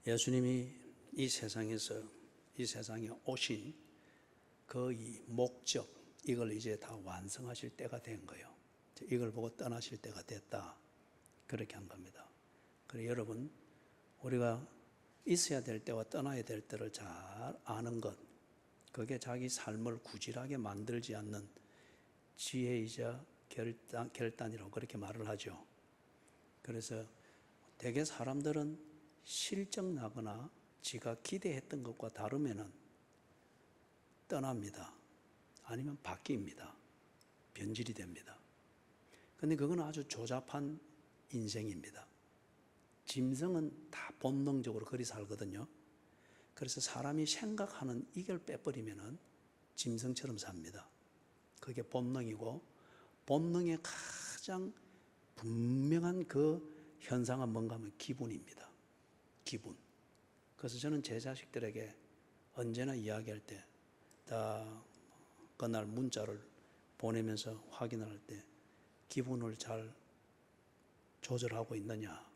예수님이 이 세상에 오신 그 이 목적, 이걸 이제 다 완성하실 때가 된 거예요. 이걸 보고 떠나실 때가 됐다, 그렇게 한 겁니다. 그래서 여러분, 우리가 있어야 될 때와 떠나야 될 때를 잘 아는 것, 그게 자기 삶을 구질하게 만들지 않는 지혜이자 결단이라고 그렇게 말을 하죠. 그래서 대개 사람들은 실적 나거나 지가 기대했던 것과 다르면은 떠납니다. 아니면 바뀝니다. 변질이 됩니다. 근데 그건 아주 조잡한 인생입니다. 짐승은 다 본능적으로 그리 살거든요. 그래서 사람이 생각하는 이걸 빼버리면은 짐승처럼 삽니다. 그게 본능이고, 본능의 가장 분명한 그 현상은 뭔가 하면 기분입니다. 기분. 그래서 저는 제 자식들에게 언제나 이야기할 때, 다 그날 문자를 보내면서 확인을 할 때 기분을 잘 조절하고 있느냐,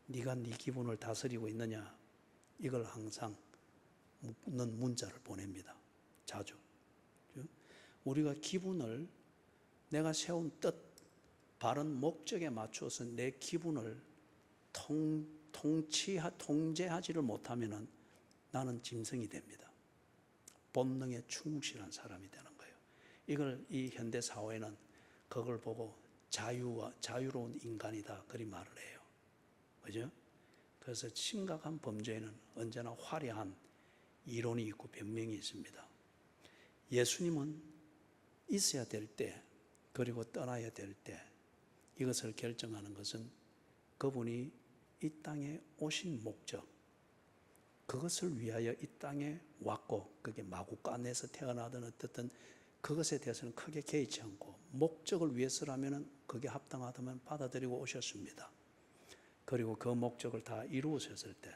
네가 네 기분을 다스리고 있느냐, 이걸 항상 묻는 문자를 보냅니다. 자주. 우리가 기분을, 내가 세운 뜻, 바른 목적에 맞춰서 내 기분을 통제하지를 못하면 나는 짐승이 됩니다. 본능에 충실한 사람이 되는 거예요. 이걸 이 현대 사회는 그걸 보고 자유로운 인간이다, 그리 말을 해요. 그죠? 그래서 심각한 범죄에는 언제나 화려한 이론이 있고 변명이 있습니다. 예수님은 있어야 될 때, 그리고 떠나야 될 때, 이것을 결정하는 것은 그분이 이 땅에 오신 목적, 그것을 위하여 이 땅에 왔고, 그게 마구간에서 태어나든 어떻든 그것에 대해서는 크게 개의치 않고, 목적을 위해서라면 그게 합당하다면 받아들이고 오셨습니다. 그리고 그 목적을 다 이루어졌을 때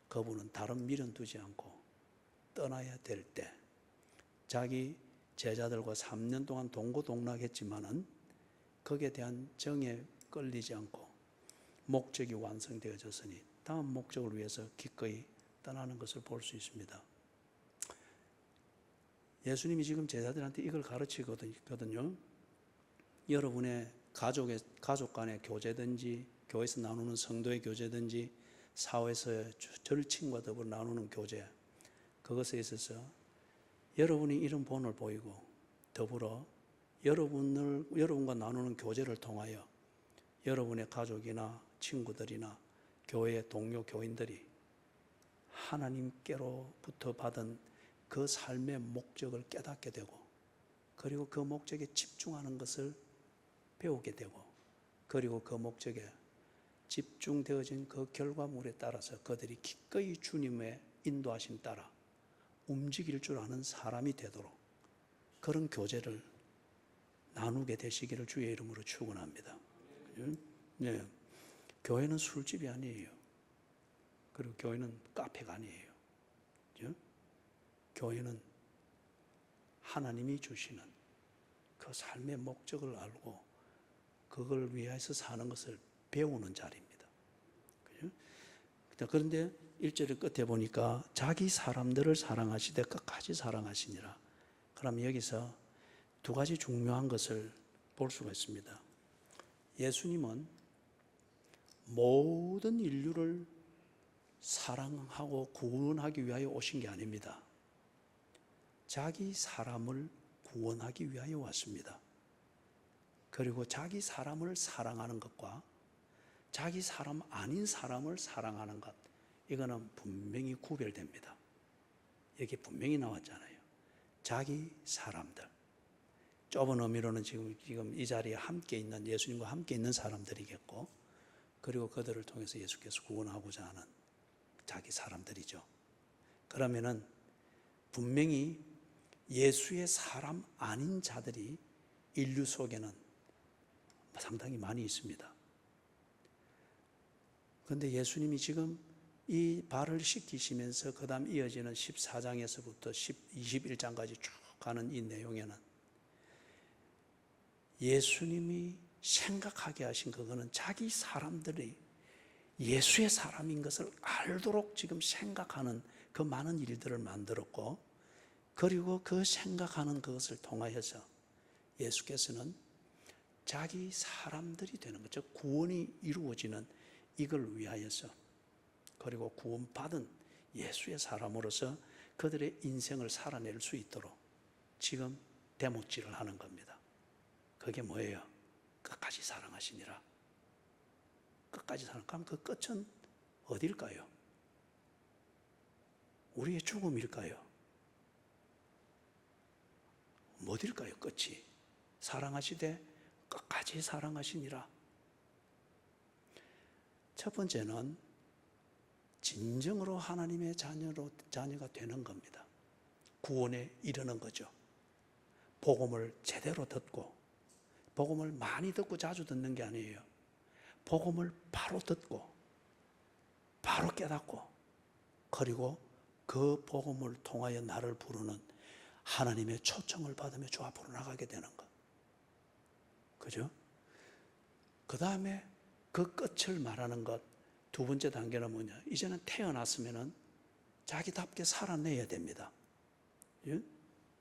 그분은 다른 미련 두지 않고 떠나야 될 때, 자기 제자들과 3년 동안 동고동락했지만은 거기에 대한 정에 끌리지 않고 목적이 완성되어졌으니 다음 목적을 위해서 기꺼이 떠나는 것을 볼 수 있습니다. 예수님이 지금 제자들한테 이걸 가르치거든요. 여러분의 가족 간의 교제든지, 교회에서 나누는 성도의 교제든지, 사회에서의 절친과 더불어 나누는 교제, 그것에 있어서 여러분이 이런 본을 보이고, 더불어 여러분과 나누는 교제를 통하여 여러분의 가족이나 친구들이나 교회의 동료 교인들이 하나님께로부터 받은 그 삶의 목적을 깨닫게 되고, 그리고 그 목적에 집중하는 것을 배우게 되고, 그리고 그 목적에 집중되어진 그 결과물에 따라서 그들이 기꺼이 주님의 인도하심 따라 움직일 줄 아는 사람이 되도록 그런 교제를 나누게 되시기를 주의 이름으로 축원합니다. 네. 교회는 술집이 아니에요. 그리고 교회는 카페가 아니에요. 교회는 하나님이 주시는 그 삶의 목적을 알고 그걸 위해서 사는 것을 배우는 자리입니다. 그런데 1절 끝에 보니까 자기 사람들을 사랑하시되 끝까지 사랑하시니라. 그럼 여기서 두 가지 중요한 것을 볼 수가 있습니다. 예수님은 모든 인류를 사랑하고 구원하기 위하여 오신 게 아닙니다. 자기 사람을 구원하기 위하여 왔습니다. 그리고 자기 사람을 사랑하는 것과 자기 사람 아닌 사람을 사랑하는 것, 이거는 분명히 구별됩니다. 여기 분명히 나왔잖아요. 자기 사람들. 좁은 의미로는 지금 이 자리에 함께 있는, 예수님과 함께 있는 사람들이겠고, 그리고 그들을 통해서 예수께서 구원하고자 하는 자기 사람들이죠. 그러면은 분명히 예수의 사람 아닌 자들이 인류 속에는 상당히 많이 있습니다. 그런데 예수님이 지금 이 발을 씻기시면서 그 다음 이어지는 14장에서부터 21장까지 쭉 가는 이 내용에는 예수님이 생각하게 하신 그거는 자기 사람들이 예수의 사람인 것을 알도록 지금 생각하는 그 많은 일들을 만들었고, 그리고 그 생각하는 그것을 통하여서 예수께서는 자기 사람들이 되는 것, 즉 구원이 이루어지는 이걸 위하여서, 그리고 구원받은 예수의 사람으로서 그들의 인생을 살아낼 수 있도록 지금 대목질을 하는 겁니다. 그게 뭐예요? 끝까지 사랑하시니라. 끝까지 사랑하면 그 끝은 어딜까요? 우리의 죽음일까요? 어딜까요? 끝이 사랑하시되 끝까지 사랑하시니라. 첫 번째는 진정으로 하나님의 자녀가 되는 겁니다. 구원에 이르는 거죠. 복음을 제대로 듣고, 복음을 많이 듣고 자주 듣는 게 아니에요. 복음을 바로 듣고 바로 깨닫고, 그리고 그 복음을 통하여 나를 부르는 하나님의 초청을 받으며 주 앞으로 나가게 되는 것. 그죠? 그 다음에 그 끝을 말하는 것, 두 번째 단계는 뭐냐? 이제는 태어났으면 자기답게 살아내야 됩니다.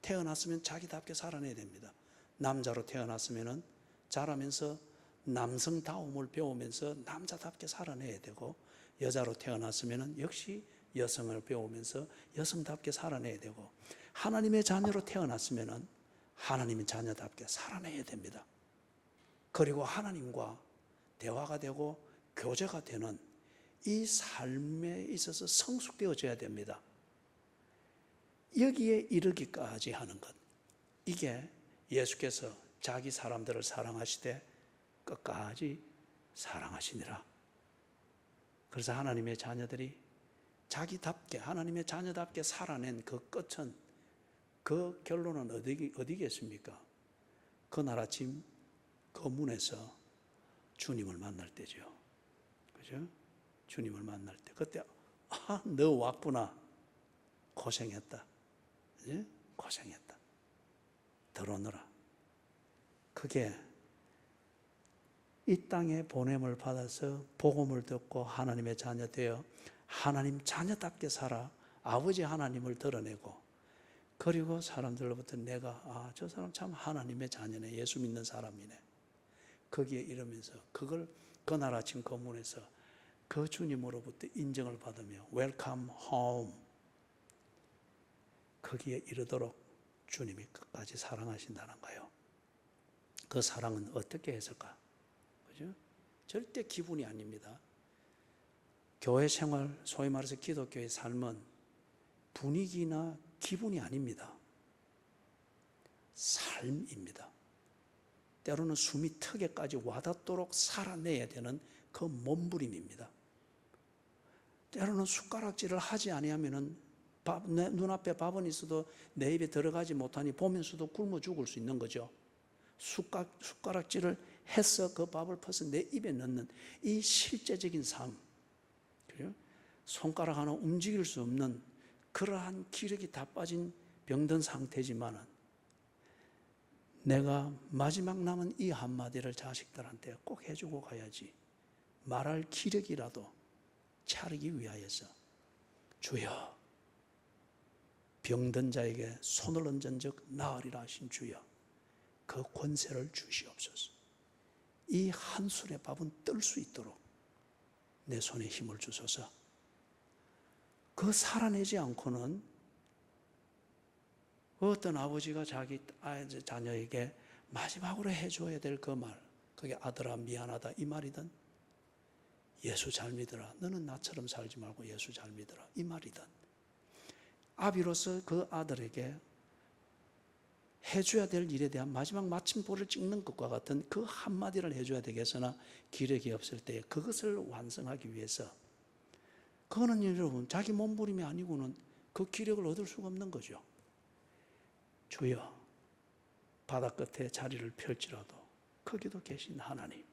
태어났으면 자기답게 살아내야 됩니다. 남자로 태어났으면 자라면서 남성다움을 배우면서 남자답게 살아내야 되고, 여자로 태어났으면 역시 여성을 배우면서 여성답게 살아내야 되고, 하나님의 자녀로 태어났으면 하나님의 자녀답게 살아내야 됩니다. 그리고 하나님과 대화가 되고 교제가 되는 이 삶에 있어서 성숙되어져야 됩니다. 여기에 이르기까지 하는 것, 이게 예수께서 자기 사람들을 사랑하시되 끝까지 사랑하시니라. 그래서 하나님의 자녀들이 자기답게, 하나님의 자녀답게 살아낸 그 끝은, 그 결론은 어디겠습니까? 그날 아침 그 문에서 주님을 만날 때죠. 그죠? 주님을 만날 때. 그때, 너 왔구나. 고생했다. 예? 고생했다. 들어오너라. 그게 이 땅에 보냄을 받아서 복음을 듣고 하나님의 자녀 되어 하나님 자녀답게 살아 아버지 하나님을 드러내고, 그리고 사람들로부터 내가 저 사람 참 하나님의 자녀네, 예수 믿는 사람이네, 거기에 이르면서 그걸 그날 아침 그 문에서 그 주님으로부터 인정을 받으며 웰컴 홈, 거기에 이르도록 주님이 끝까지 사랑하신다는 거예요. 그 사랑은 어떻게 해석할까? 그죠? 절대 기분이 아닙니다. 교회 생활, 소위 말해서 기독교의 삶은 분위기나 기분이 아닙니다. 삶입니다. 때로는 숨이 턱에까지 와닿도록 살아내야 되는 그 몸부림입니다. 때로는 숟가락질을 하지 아니하면은 내 눈앞에 밥은 있어도 내 입에 들어가지 못하니 보면서도 굶어 죽을 수 있는 거죠. 숟가락질을 해서 그 밥을 퍼서 내 입에 넣는 이 실제적인 삶, 그래요? 손가락 하나 움직일 수 없는 그러한 기력이 다 빠진 병든 상태지만은 내가 마지막 남은 이 한마디를 자식들한테 꼭 해주고 가야지, 말할 기력이라도 차리기 위하여서 주여, 병든 자에게 손을 얹은 적 나으리라 하신 주여, 그 권세를 주시옵소서. 이 한 술의 밥은 뜰 수 있도록 내 손에 힘을 주소서. 그 살아내지 않고는 어떤 아버지가 자기 자녀에게 마지막으로 해줘야 될 그 말, 그게 아들아 미안하다 이 말이든, 예수 잘 믿어라, 너는 나처럼 살지 말고 예수 잘 믿어라 이 말이든, 아비로서 그 아들에게 해줘야 될 일에 대한 마지막 마침표를 찍는 것과 같은 그 한마디를 해줘야 되겠으나 기력이 없을 때 그것을 완성하기 위해서, 그거는 여러분 자기 몸부림이 아니고는 그 기력을 얻을 수가 없는 거죠. 주여, 바다 끝에 자리를 펼지라도 거기도 계신 하나님,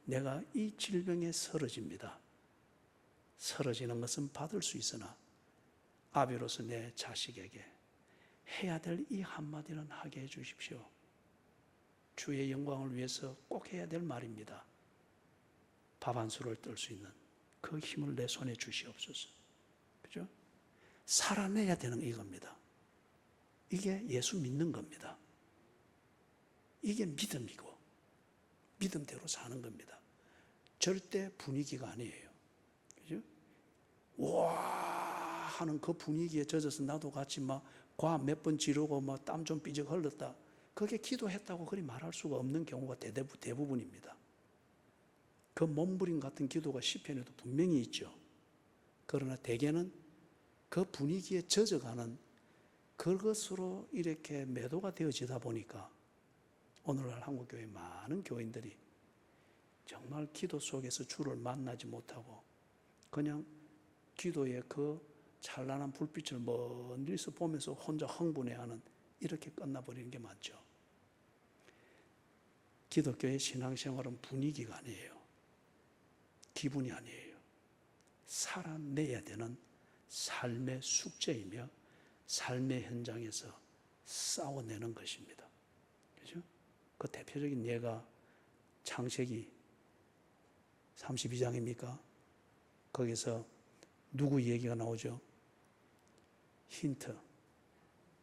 내가 이 질병에 쓰러집니다. 쓰러지는 것은 받을 수 있으나 아비로서 내 자식에게 해야 될 이 한마디는 하게 해주십시오. 주의 영광을 위해서 꼭 해야 될 말입니다. 밥 한 술을 뜰 수 있는 그 힘을 내 손에 주시옵소서. 그죠? 살아내야 되는 이겁니다. 이게 예수 믿는 겁니다. 이게 믿음이고 믿음대로 사는 겁니다. 절대 분위기가 아니에요. 그죠? 와 하는 그 분위기에 젖어서 나도 같이 막 과 몇 번 지르고 막 땀 좀 삐적 흘렀다. 그게 기도했다고 그리 말할 수가 없는 경우가 대부분입니다. 그 몸부림 같은 기도가 시편에도 분명히 있죠. 그러나 대개는 그 분위기에 젖어가는 그것으로 이렇게 매도가 되어지다 보니까 오늘날 한국교회 많은 교인들이 정말 기도 속에서 주를 만나지 못하고 그냥 기도의 그 찬란한 불빛을 멀리서 보면서 혼자 흥분해하는 이렇게 끝나버리는 게 많죠. 기독교의 신앙생활은 분위기가 아니에요. 기분이 아니에요. 살아내야 되는 삶의 숙제이며 삶의 현장에서 싸워내는 것입니다. 그죠? 그 대표적인 예가 창세기 32장입니까? 거기서 누구 얘기가 나오죠? 힌트.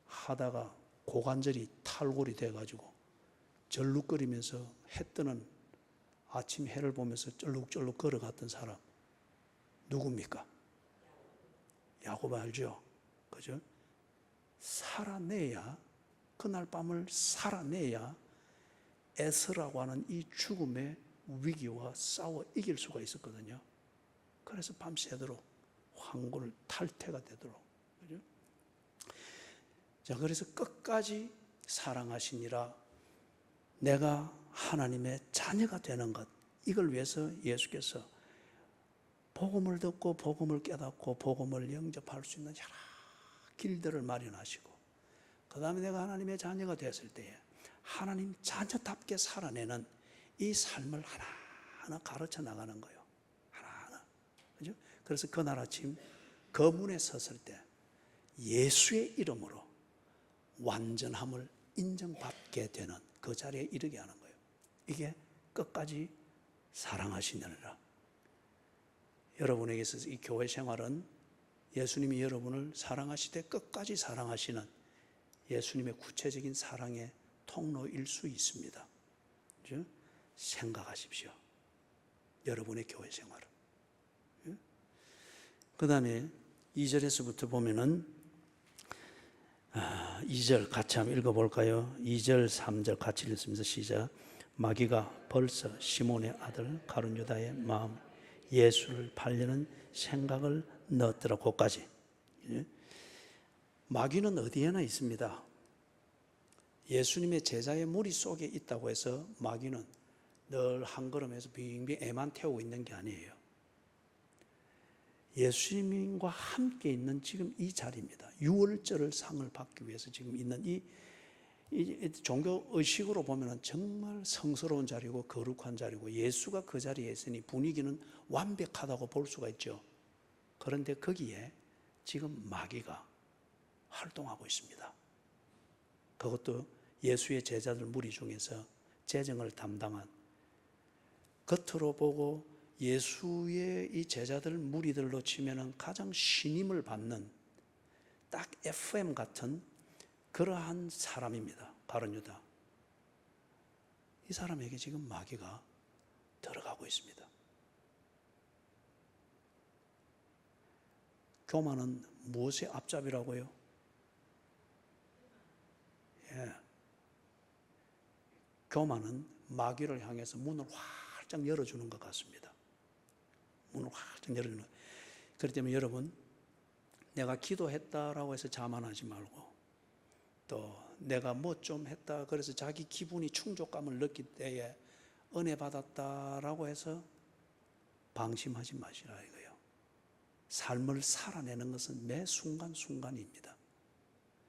하다가 고관절이 탈골이 돼가지고 절룩거리면서 해 뜨는 아침 해를 보면서 쩔룩쩔룩 걸어갔던 사람 누굽니까? 야곱 알죠? 그죠? 살아내야 그날 밤을 살아내야 에스라고 하는 이 죽음의 위기와 싸워 이길 수가 있었거든요. 그래서 밤새도록 황골 탈퇴가 되도록. 그죠? 자, 그래서 끝까지 사랑하시니라 내가 하나님의 자녀가 되는 것, 이걸 위해서 예수께서 복음을 듣고 복음을 깨닫고 복음을 영접할 수 있는 여러 길들을 마련하시고 그 다음에 내가 하나님의 자녀가 됐을 때에 하나님 자녀답게 살아내는 이 삶을 하나하나 가르쳐 나가는 거예요. 하나하나. 그죠? 그래서 그날 아침 그 문에 섰을 때 예수의 이름으로 완전함을 인정받게 되는 그 자리에 이르게 하는 거예요. 이게 끝까지 사랑하시느니라. 여러분에게 있어서 이 교회 생활은 예수님이 여러분을 사랑하시되 끝까지 사랑하시는 예수님의 구체적인 사랑의 통로일 수 있습니다. 그죠? 생각하십시오. 여러분의 교회 생활은. 그 다음에 2절에서부터 보면은 2절 같이 한번 읽어볼까요? 2절, 3절 같이 읽습니다. 시작. 마귀가 벌써 시몬의 아들 가룟 유다의 마음 예수를 팔려는 생각을 넣었더라. 거기까지. 마귀는 어디에나 있습니다. 예수님의 제자의 무리 속에 있다고 해서 마귀는 늘 한 걸음에서 빙빙 애만 태우고 있는 게 아니에요. 예수님과 함께 있는 지금 이 자리입니다. 유월절을 상을 받기 위해서 지금 있는 이 종교 의식으로 보면 정말 성스러운 자리고 거룩한 자리고 예수가 그 자리에 있으니 분위기는 완벽하다고 볼 수가 있죠. 그런데 거기에 지금 마귀가 활동하고 있습니다. 그것도 예수의 제자들 무리 중에서 재정을 담당한 겉으로 보고 예수의 이 제자들 무리들로 치면은 가장 신임을 받는 딱 FM 같은 그러한 사람입니다. 가룟 유다. 이 사람에게 지금 마귀가 들어가고 있습니다. 교만은 무엇의 앞잡이라고요? 예. 교만은 마귀를 향해서 문을 활짝 열어주는 것 같습니다. 문을 활짝 열어주는 것. 그렇기 때문에 여러분, 내가 기도했다라고 해서 자만하지 말고 또 내가 뭐 좀 했다 그래서 자기 기분이 충족감을 느낄 때에 은혜 받았다라고 해서 방심하지 마시라 이거예요. 삶을 살아내는 것은 매 순간순간입니다.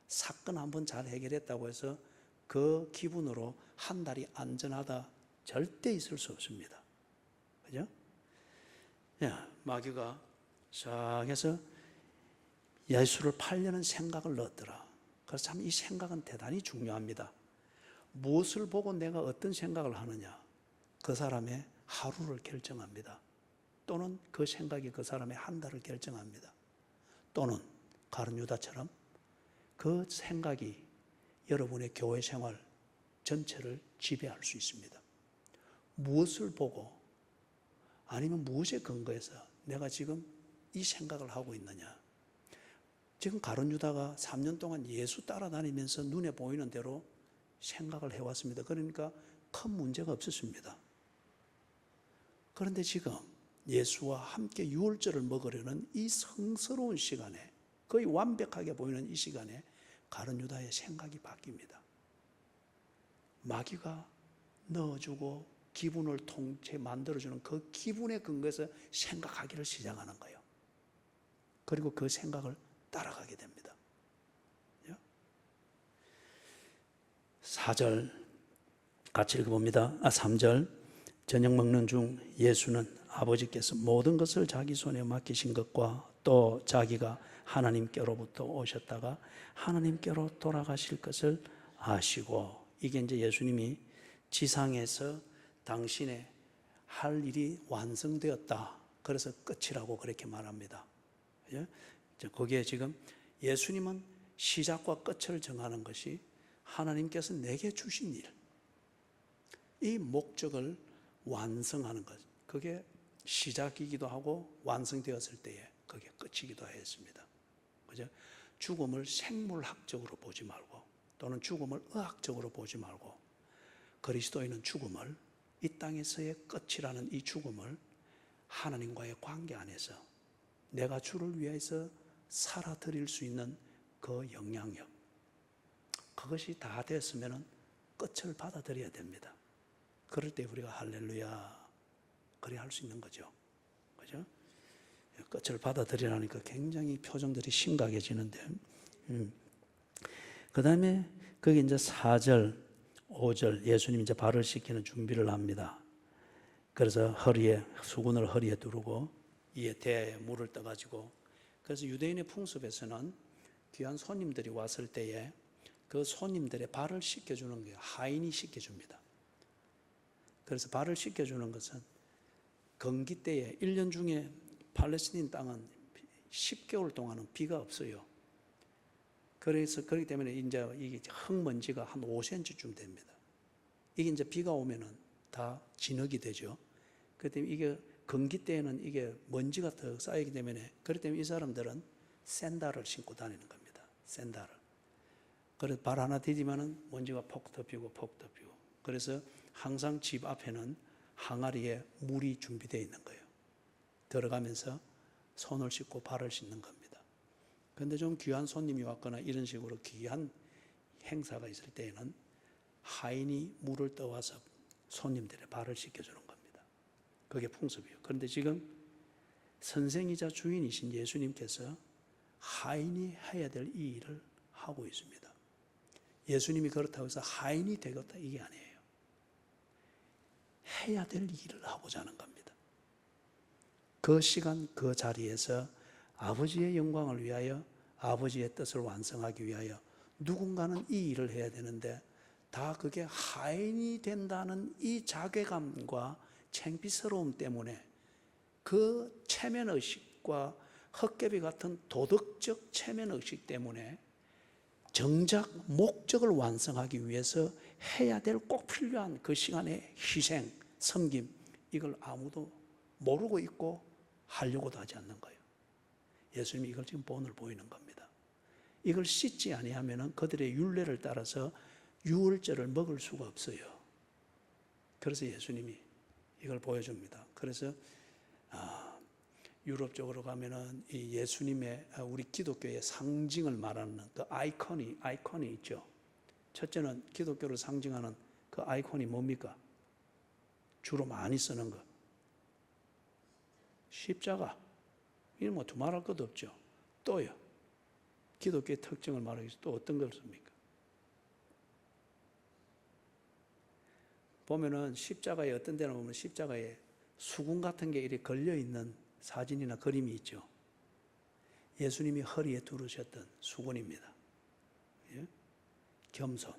사건 한번 잘 해결했다고 해서 그 기분으로 한 달이 안전하다 절대 있을 수 없습니다. 그죠? 야, 마귀가 싹 해서 예수를 팔려는 생각을 넣었더라. 그래서 참 이 생각은 대단히 중요합니다. 무엇을 보고 내가 어떤 생각을 하느냐, 그 사람의 하루를 결정합니다. 또는 그 생각이 그 사람의 한달을 결정합니다. 또는 가룟 유다처럼 그 생각이 여러분의 교회 생활 전체를 지배할 수 있습니다. 무엇을 보고 아니면 무엇에 근거해서 내가 지금 이 생각을 하고 있느냐. 지금 가룟 유다가 3년 동안 예수 따라다니면서 눈에 보이는 대로 생각을 해왔습니다. 그러니까 큰 문제가 없었습니다. 그런데 지금 예수와 함께 유월절을 먹으려는 이 성스러운 시간에, 거의 완벽하게 보이는 이 시간에 가룟 유다의 생각이 바뀝니다. 마귀가 넣어주고 기분을 통째 만들어주는 그 기분에 근거해서 생각하기를 시작하는 거예요. 그리고 그 생각을 따라가게 됩니다. 4절 같이 읽어봅니다. 3절 저녁 먹는 중 예수는 아버지께서 모든 것을 자기 손에 맡기신 것과 또 자기가 하나님께로부터 오셨다가 하나님께로 돌아가실 것을 아시고, 이게 이제 예수님이 지상에서 당신의 할 일이 완성되었다. 그래서 끝이라고 그렇게 말합니다. 거기에 지금 예수님은 시작과 끝을 정하는 것이 하나님께서 내게 주신 일, 이 목적을 완성하는 것, 그게 시작이기도 하고 완성되었을 때에 그게 끝이기도 했습니다. 그죠? 죽음을 생물학적으로 보지 말고 또는 죽음을 의학적으로 보지 말고 그리스도인은 죽음을, 이 땅에서의 끝이라는 이 죽음을 하나님과의 관계 안에서 내가 주를 위해서 살아드릴 수 있는 그 영향력, 그것이 다 됐으면 끝을 받아들여야 됩니다. 그럴 때 우리가 할렐루야 그래 할 수 있는 거죠. 그죠? 끝을 받아들이라니까 굉장히 표정들이 심각해지는데, 그 다음에 거기 이제 4절, 5절 예수님이 이제 발을 씻기는 준비를 합니다. 그래서 수건을 허리에 두르고 이에 대야에 물을 떠가지고, 그래서 유대인의 풍습에서는 귀한 손님들이 왔을 때에 그 손님들의 발을 씻겨주는 거예요. 하인이 씻겨줍니다. 그래서 발을 씻겨주는 것은 건기 때에 1년 중에 팔레스틴 땅은 10개월 동안은 비가 없어요. 그래서 그렇기 때문에 이제 이게 흙먼지가 한 5cm쯤 됩니다. 이게 이제 비가 오면은 다 진흙이 되죠. 그렇기 때문에 이게 건기 때에는 이게 먼지가 더 쌓이기 때문에, 그렇기 때문에 이 사람들은 샌들을 신고 다니는 겁니다. 샌들을. 그래서 발 하나 디디면은 먼지가 폭 덮이고 폭 덮이고. 그래서 항상 집 앞에는 항아리에 물이 준비되어 있는 거예요. 들어가면서 손을 씻고 발을 씻는 겁니다. 그런데 좀 귀한 손님이 왔거나 이런 식으로 귀한 행사가 있을 때에는 하인이 물을 떠와서 손님들의 발을 씻겨주는 겁니다. 그게 풍습이에요. 그런데 지금 선생이자 주인이신 예수님께서 하인이 해야 될 이 일을 하고 있습니다. 예수님이 그렇다고 해서 하인이 되겠다 이게 아니에요. 해야 될 일을 하고자 하는 겁니다. 그 시간 그 자리에서 아버지의 영광을 위하여, 아버지의 뜻을 완성하기 위하여 누군가는 이 일을 해야 되는데, 다 그게 하인이 된다는 이 자괴감과 창피스러움 때문에, 그 체면의식과 헛개비 같은 도덕적 체면의식 때문에 정작 목적을 완성하기 위해서 해야 될 꼭 필요한 그 시간의 희생, 섬김, 이걸 아무도 모르고 있고 하려고도 하지 않는 거예요. 예수님이 이걸 지금 본을 보이는 겁니다. 이걸 씻지 아니하면 그들의 율례를 따라서 유월절을 먹을 수가 없어요. 그래서 예수님이 이걸 보여줍니다. 그래서 유럽 쪽으로 가면은 이 예수님의, 우리 기독교의 상징을 말하는 그 아이콘이 있죠. 첫째는 기독교를 상징하는 그 아이콘이 뭡니까? 주로 많이 쓰는 거. 십자가. 이건 뭐 두말할 것도 없죠. 또요. 기독교의 특징을 말하기 위해서 또 어떤 걸 씁니까? 보면은 십자가에 어떤 데는 보면 십자가에 수군 같은 게 이렇게 걸려있는 사진이나 그림이 있죠. 예수님이 허리에 두르셨던 수군입니다. 예? 겸손.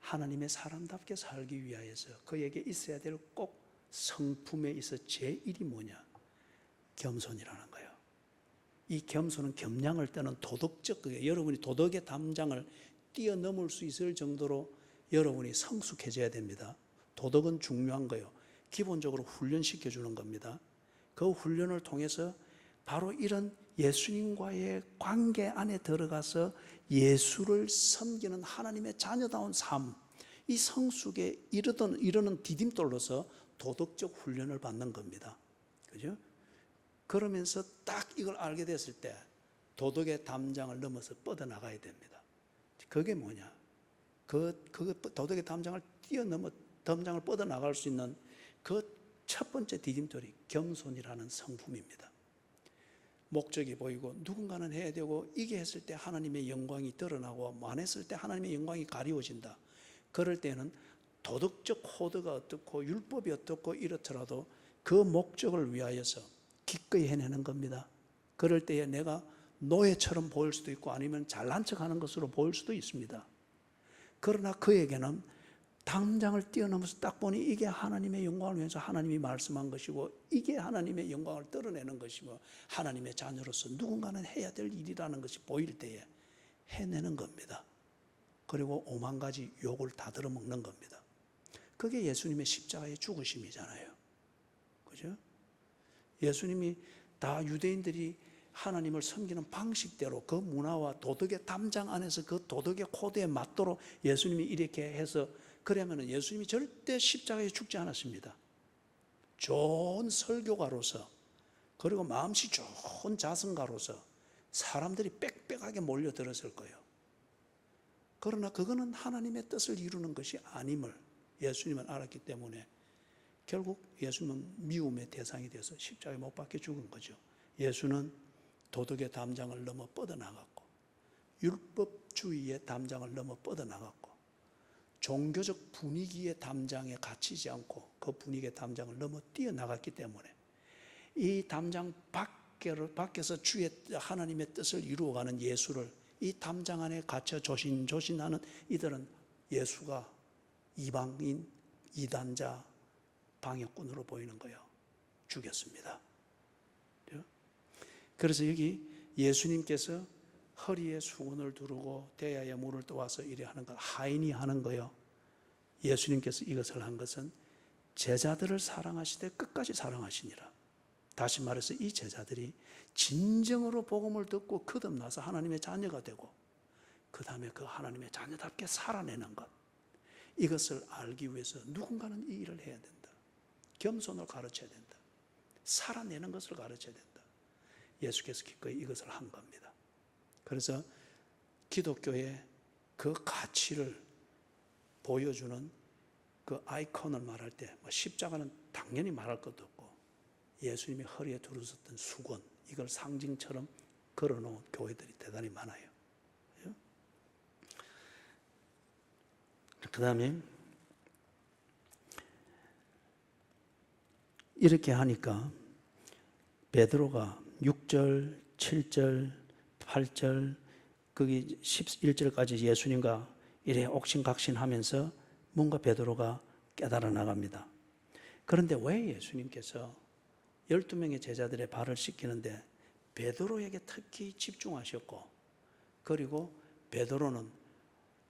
하나님의 사람답게 살기 위하여서 그에게 있어야 될 꼭 성품에 있어 제1이 뭐냐? 겸손이라는 거예요. 이 겸손은 겸양을 떠는 도덕적, 여러분이 도덕의 담장을 뛰어넘을 수 있을 정도로 여러분이 성숙해져야 됩니다. 도덕은 중요한 거예요. 기본적으로 훈련시켜주는 겁니다. 그 훈련을 통해서 바로 이런 예수님과의 관계 안에 들어가서 예수를 섬기는 하나님의 자녀다운 삶, 이 성숙에 이르는 디딤돌로서 도덕적 훈련을 받는 겁니다. 그죠? 그러면서 딱 이걸 알게 됐을 때 도덕의 담장을 넘어서 뻗어나가야 됩니다. 그게 뭐냐? 그 도덕의 담장을 뛰어넘어 담장을 뻗어나갈 수 있는 그 첫 번째 디딤돌이 겸손이라는 성품입니다. 목적이 보이고 누군가는 해야 되고 이게 했을 때 하나님의 영광이 드러나고 안 했을 때 하나님의 영광이 가리워진다. 그럴 때는 도덕적 코드가 어떻고 율법이 어떻고 이렇더라도 그 목적을 위하여서 기꺼이 해내는 겁니다. 그럴 때에 내가 노예처럼 보일 수도 있고 아니면 잘난 척하는 것으로 보일 수도 있습니다. 그러나 그에게는 담장을 뛰어넘어서 딱 보니 이게 하나님의 영광을 위해서 하나님이 말씀한 것이고 이게 하나님의 영광을 드러내는 것이고 하나님의 자녀로서 누군가는 해야 될 일이라는 것이 보일 때에 해내는 겁니다. 그리고 오만 가지 욕을 다 들어먹는 겁니다. 그게 예수님의 십자가의 죽으심이잖아요. 그죠? 예수님이 다 유대인들이 하나님을 섬기는 방식대로 그 문화와 도덕의 담장 안에서 그 도덕의 코드에 맞도록 예수님이 이렇게 해서 그러면 예수님이 절대 십자가에 죽지 않았습니다. 좋은 설교가로서 그리고 마음씨 좋은 자성가로서 사람들이 빽빽하게 몰려들었을 거예요. 그러나 그거는 하나님의 뜻을 이루는 것이 아님을 예수님은 알았기 때문에 결국 예수님은 미움의 대상이 돼서 십자가에 못 박혀 죽은 거죠. 예수는 도덕의 담장을 넘어 뻗어나갔고 율법주의의 담장을 넘어 뻗어나갔고 종교적 분위기의 담장에 갇히지 않고 그 분위기의 담장을 넘어 뛰어나갔기 때문에 이 담장 밖에서 주의 하나님의 뜻을 이루어가는 예수를 이 담장 안에 갇혀 조신조신하는 이들은 예수가 이방인, 이단자, 방역군으로 보이는 거예요. 죽였습니다. 그래서 여기 예수님께서 허리에 수건을 두르고 대야에 물을 떠와서 이래 하는 걸 하인이 하는 거예요. 예수님께서 이것을 한 것은 제자들을 사랑하시되 끝까지 사랑하시니라. 다시 말해서 이 제자들이 진정으로 복음을 듣고 거듭나서 하나님의 자녀가 되고 그 다음에 그 하나님의 자녀답게 살아내는 것, 이것을 알기 위해서 누군가는 이 일을 해야 된다. 겸손을 가르쳐야 된다. 살아내는 것을 가르쳐야 된다. 예수께서 기꺼이 이것을 한 겁니다. 그래서 기독교의 그 가치를 보여주는 그 아이콘을 말할 때 십자가는 당연히 말할 것도 없고 예수님이 허리에 두르셨던 수건, 이걸 상징처럼 걸어놓은 교회들이 대단히 많아요. 그 다음에 이렇게 하니까 베드로가 6절, 7절, 8절, 거기 11절까지 예수님과 이래 옥신각신하면서 뭔가 베드로가 깨달아 나갑니다. 그런데 왜 예수님께서 12명의 제자들의 발을 씻기는데 베드로에게 특히 집중하셨고, 그리고 베드로는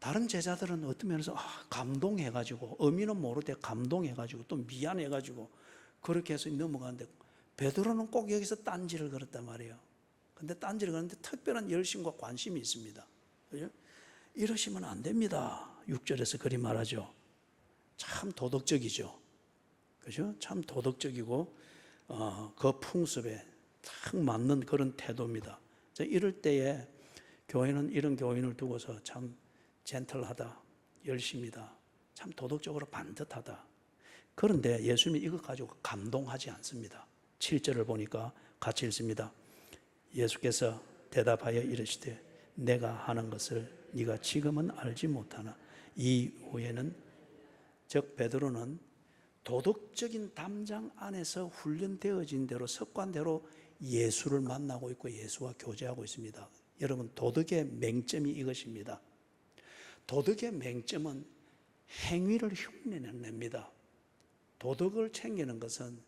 다른 제자들은 어떤 면에서 감동해가지고, 의미는 모르되 감동해가지고 또 미안해가지고 그렇게 해서 넘어가는데 베드로는 꼭 여기서 딴지를 걸었단 말이에요. 근데 딴지를 걸었는데 특별한 열심과 관심이 있습니다. 그죠? 이러시면 안 됩니다. 6절에서 그리 말하죠. 참 도덕적이죠. 그죠? 참 도덕적이고 그 풍습에 딱 맞는 그런 태도입니다. 이럴 때에 교회는 이런 교인을 두고서 참 젠틀하다, 열심이다, 참 도덕적으로 반듯하다. 그런데 예수님이 이것 가지고 감동하지 않습니다. 7절을 보니까 같이 읽습니다. 예수께서 대답하여 이르시되 내가 하는 것을 네가 지금은 알지 못하나 이후에는, 즉 베드로는 도덕적인 담장 안에서 훈련되어진 대로 습관대로 예수를 만나고 있고 예수와 교제하고 있습니다. 여러분, 도덕의 맹점이 이것입니다. 도덕의 맹점은 행위를 흉내냅니다. 도덕을 챙기는 것은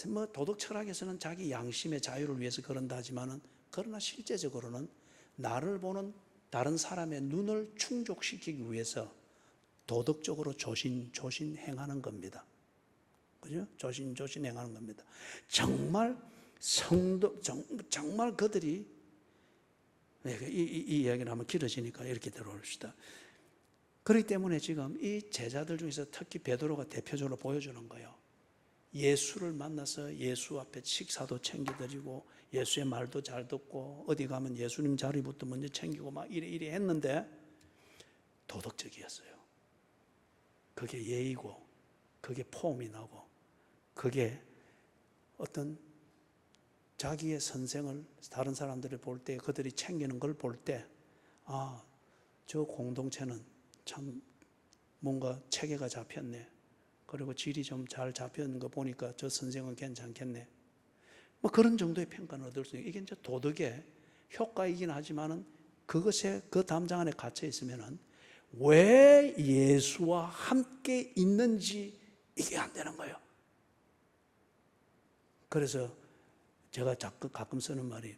뭐 도덕 철학에서는 자기 양심의 자유를 위해서 그런다 하지만은, 그러나 실제적으로는 나를 보는 다른 사람의 눈을 충족시키기 위해서 도덕적으로 조신조신 행하는 겁니다. 그죠? 조신조신 행하는 겁니다. 정말 정말 그들이, 이 이야기를 하면 길어지니까 이렇게 들어봅시다. 그렇기 때문에 지금 이 제자들 중에서 특히 베드로가 대표적으로 보여주는 거예요. 예수를 만나서 예수 앞에 식사도 챙겨드리고 예수의 말도 잘 듣고 어디 가면 예수님 자리부터 먼저 챙기고 막 이래 했는데 도덕적이었어요. 그게 예의고, 그게 폼이 나고, 그게 어떤 자기의 선생을 다른 사람들이 볼 때, 그들이 챙기는 걸 볼 때, 아, 저 공동체는 참 뭔가 체계가 잡혔네. 그리고 질이 좀 잘 잡혀있는 거 보니까 저 선생은 괜찮겠네. 뭐 그런 정도의 평가는 얻을 수 있어요. 이게 이제 도덕의 효과이긴 하지만은 그것에, 그 담장 안에 갇혀 있으면은 왜 예수와 함께 있는지 이게 안 되는 거예요. 그래서 제가 가끔 쓰는 말이,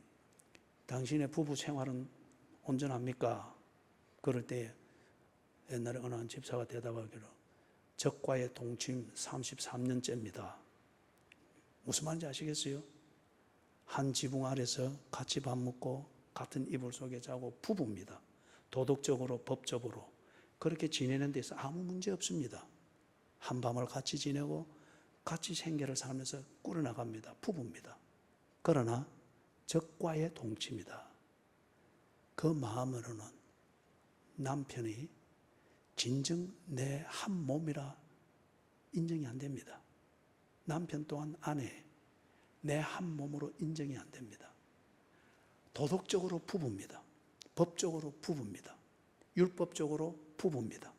당신의 부부 생활은 온전합니까? 그럴 때 옛날에 어느 한 집사가 대답하기로, 적과의 동침 33년째입니다. 무슨 말인지 아시겠어요? 한 지붕 아래서 같이 밥 먹고 같은 이불 속에 자고 부부입니다. 도덕적으로, 법적으로 그렇게 지내는 데서 아무 문제 없습니다. 한밤을 같이 지내고 같이 생계를 살면서 꾸려나갑니다. 부부입니다. 그러나 적과의 동침이다. 그 마음으로는 남편이 진정 내 한 몸이라 인정이 안 됩니다. 남편 또한 아내, 내 한 몸으로 인정이 안 됩니다. 도덕적으로 부부입니다. 법적으로 부부입니다. 율법적으로 부부입니다.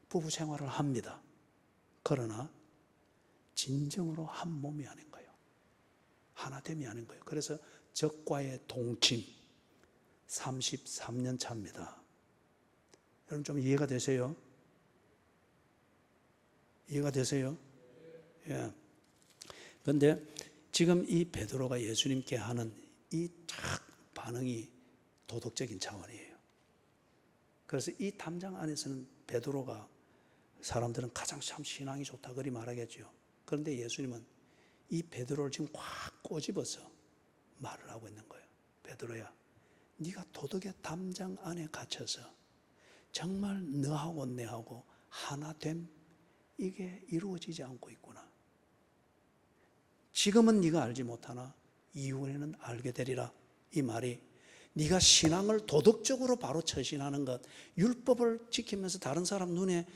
부부 생활을 합니다. 그러나 진정으로 한 몸이 아닌 거예요. 하나됨이 아닌 거예요. 그래서 적과의 동침 33년 차입니다. 여러분 좀 이해가 되세요? 이해가 되세요? 예. 그런데 지금 이 베드로가 예수님께 하는 이 반응이 도덕적인 차원이에요. 그래서 이 담장 안에서는 베드로가, 사람들은 가장 참 신앙이 좋다 그리 말하겠죠. 그런데 예수님은 이 베드로를 지금 확 꼬집어서 말을 하고 있는 거예요. 베드로야, 네가 도덕의 담장 안에 갇혀서 정말 너하고 내하고 하나됨, 이게 이루어지지 않고 있구나. 지금은 네가 알지 못하나 이후에는 알게 되리라. 이 말이, 네가 신앙을 도덕적으로 바로 처신하는 것, 율법을 지키면서 다른 사람 눈에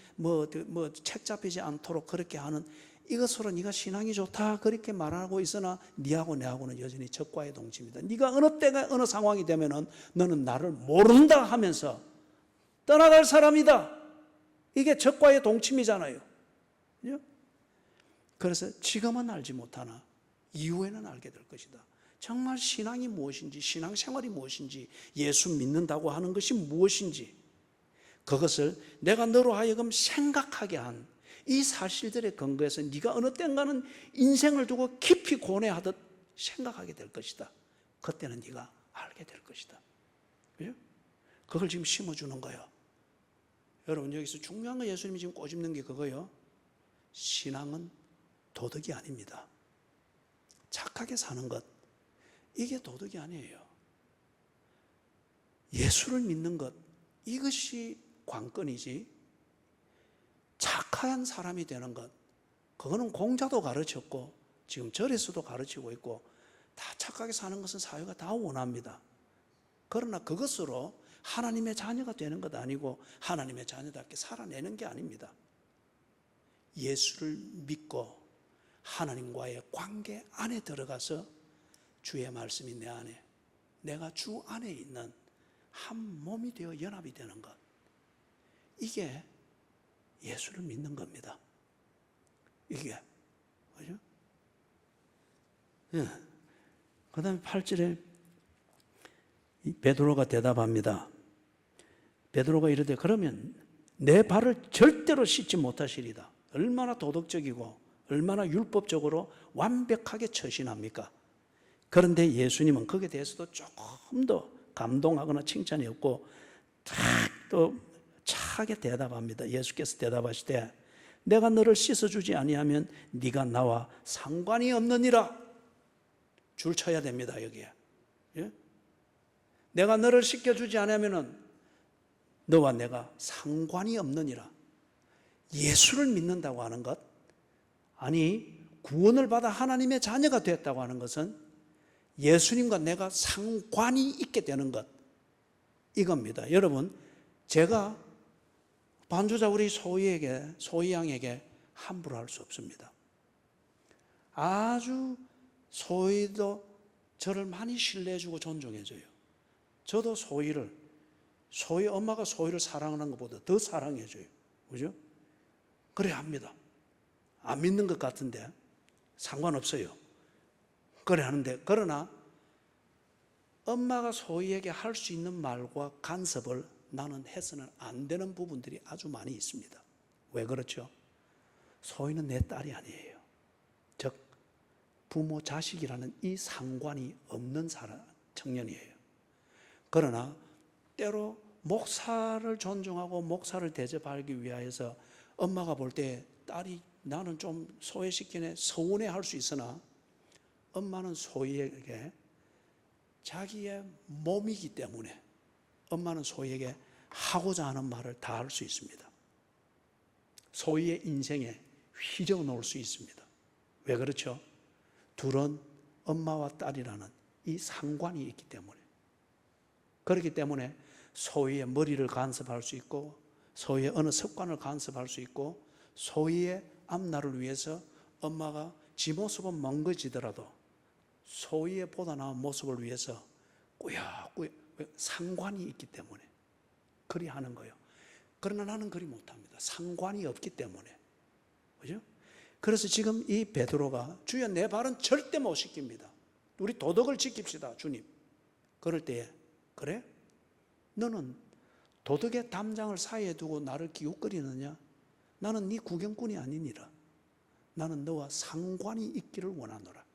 책 잡히지 않도록 그렇게 하는 이것으로 네가 신앙이 좋다 그렇게 말하고 있으나 네하고 내하고는 여전히 적과의 동침이다. 네가 어느 때가 어느 상황이 되면은 너는 나를 모른다 하면서 떠나갈 사람이다. 이게 적과의 동침이잖아요. 그래서 지금은 알지 못하나 이후에는 알게 될 것이다. 정말 신앙이 무엇인지, 신앙생활이 무엇인지, 예수 믿는다고 하는 것이 무엇인지, 그것을 내가 너로 하여금 생각하게 한 이 사실들의 근거에서 네가 어느 때인가는 인생을 두고 깊이 고뇌하듯 생각하게 될 것이다. 그때는 네가 알게 될 것이다. 그걸 지금 심어주는 거예요. 여러분, 여기서 중요한 거 예수님이 지금 꼬집는 게 그거예요. 신앙은 도덕이 아닙니다. 착하게 사는 것, 이게 도덕이 아니에요. 예수를 믿는 것, 이것이 관건이지, 착한 사람이 되는 것, 그거는 공자도 가르쳤고 지금 절에서도 가르치고 있고, 다 착하게 사는 것은 사회가 다 원합니다. 그러나 그것으로 하나님의 자녀가 되는 것 아니고 하나님의 자녀답게 살아내는 게 아닙니다. 예수를 믿고 하나님과의 관계 안에 들어가서 주의 말씀이 내 안에, 내가 주 안에 있는 한 몸이 되어 연합이 되는 것, 이게 예수를 믿는 겁니다. 이게, 그죠? 예. 그 다음에 8절에 베드로가 대답합니다. 베드로가 이르되 그러면 내 발을 절대로 씻지 못하시리다. 얼마나 도덕적이고 얼마나 율법적으로 완벽하게 처신합니까? 그런데 예수님은 거기에 대해서도 조금 더 감동하거나 칭찬이 없고 탁 또 차게 대답합니다. 예수께서 대답하시되 내가 너를 씻어주지 아니하면 네가 나와 상관이 없느니라. 줄 쳐야 됩니다. 여기에. 예? 내가 너를 씻겨주지 않으면 너와 내가 상관이 없느니라. 예수를 믿는다고 하는 것, 아니 구원을 받아 하나님의 자녀가 됐다고 하는 것은 예수님과 내가 상관이 있게 되는 것, 이겁니다. 여러분, 제가 반주자 우리 소희 양에게 함부로 할 수 없습니다. 아주 소희도 저를 많이 신뢰해주고 존중해줘요. 저도 소희 엄마가 소희를 사랑하는 것보다 더 사랑해줘요. 그죠? 그래야 합니다. 안 믿는 것 같은데 상관없어요. 그래 하는데, 그러나 엄마가 소희에게 할 수 있는 말과 간섭을 나는 해서는 안 되는 부분들이 아주 많이 있습니다. 왜 그렇죠? 소희는 내 딸이 아니에요. 즉 부모 자식이라는 이 상관이 없는 청년이에요. 그러나 때로 목사를 존중하고 목사를 대접하기 위해서 엄마가 볼 때 딸이 나는 좀 소외시키네 서운해 할 수 있으나, 엄마는 소희에게 자기의 몸이기 때문에 엄마는 소희에게 하고자 하는 말을 다 할 수 있습니다. 소희의 인생에 휘저어 놓을 수 있습니다. 왜 그렇죠? 둘은 엄마와 딸이라는 이 상관이 있기 때문에. 그렇기 때문에 소희의 머리를 간섭할 수 있고, 소희의 어느 습관을 간섭할 수 있고, 소희의 앞날을 위해서 엄마가 지 모습은 멍거지더라도 소희의 보다 나은 모습을 위해서 꾸역꾸역 상관이 있기 때문에 그리 하는 거예요. 그러나 나는 그리 못합니다. 상관이 없기 때문에. 그죠? 그래서 지금 이 베드로가 주여 내 발은 절대 못 씻깁니다. 우리 도덕을 지킵시다 주님. 그럴 때에 그래? 너는 도덕의 담장을 사이에 두고 나를 기웃거리느냐? 나는 네 구경꾼이 아니니라. 나는 너와 상관이 있기를 원하노라.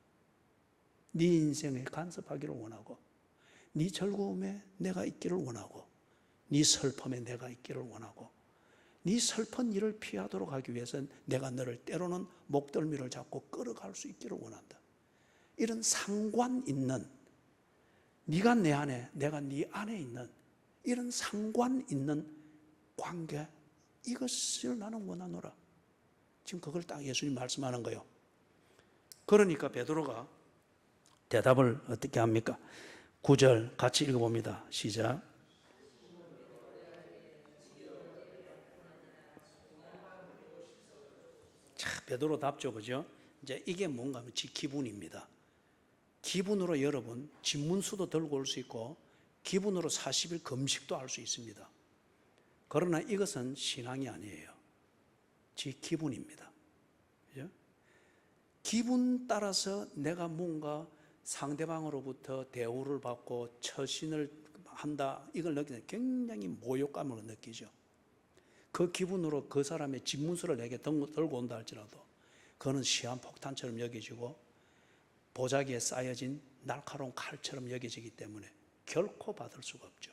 네 인생에 간섭하기를 원하고, 네 즐거움에 내가 있기를 원하고, 네 슬픔에 내가 있기를 원하고, 네 슬픈 일을 피하도록 하기 위해서 내가 너를 때로는 목덜미를 잡고 끌어갈 수 있기를 원한다. 이런 상관 있는, 네가 내 안에 내가 네 안에 있는 이런 상관 있는 관계, 이것을 나는 원하노라. 지금 그걸 딱 예수님 말씀하는 거예요. 그러니까 베드로가 대답을 어떻게 합니까? 9절 같이 읽어봅니다. 시작. 자, 베드로 답죠, 그죠? 이제 이게 뭔가 하면 지 기분입니다. 기분으로 여러분 집문수도 들고 올 수 있고, 기분으로 40일 금식도 할 수 있습니다. 그러나 이것은 신앙이 아니에요. 지 기분입니다. 그죠? 기분 따라서 내가 뭔가 상대방으로부터 대우를 받고 처신을 한다, 이걸 느끼는 굉장히 모욕감을 느끼죠. 그 기분으로 그 사람의 집문서를 내게 들고 온다 할지라도 그거는 시한폭탄처럼 여겨지고 보자기에 쌓여진 날카로운 칼처럼 여겨지기 때문에 결코 받을 수가 없죠.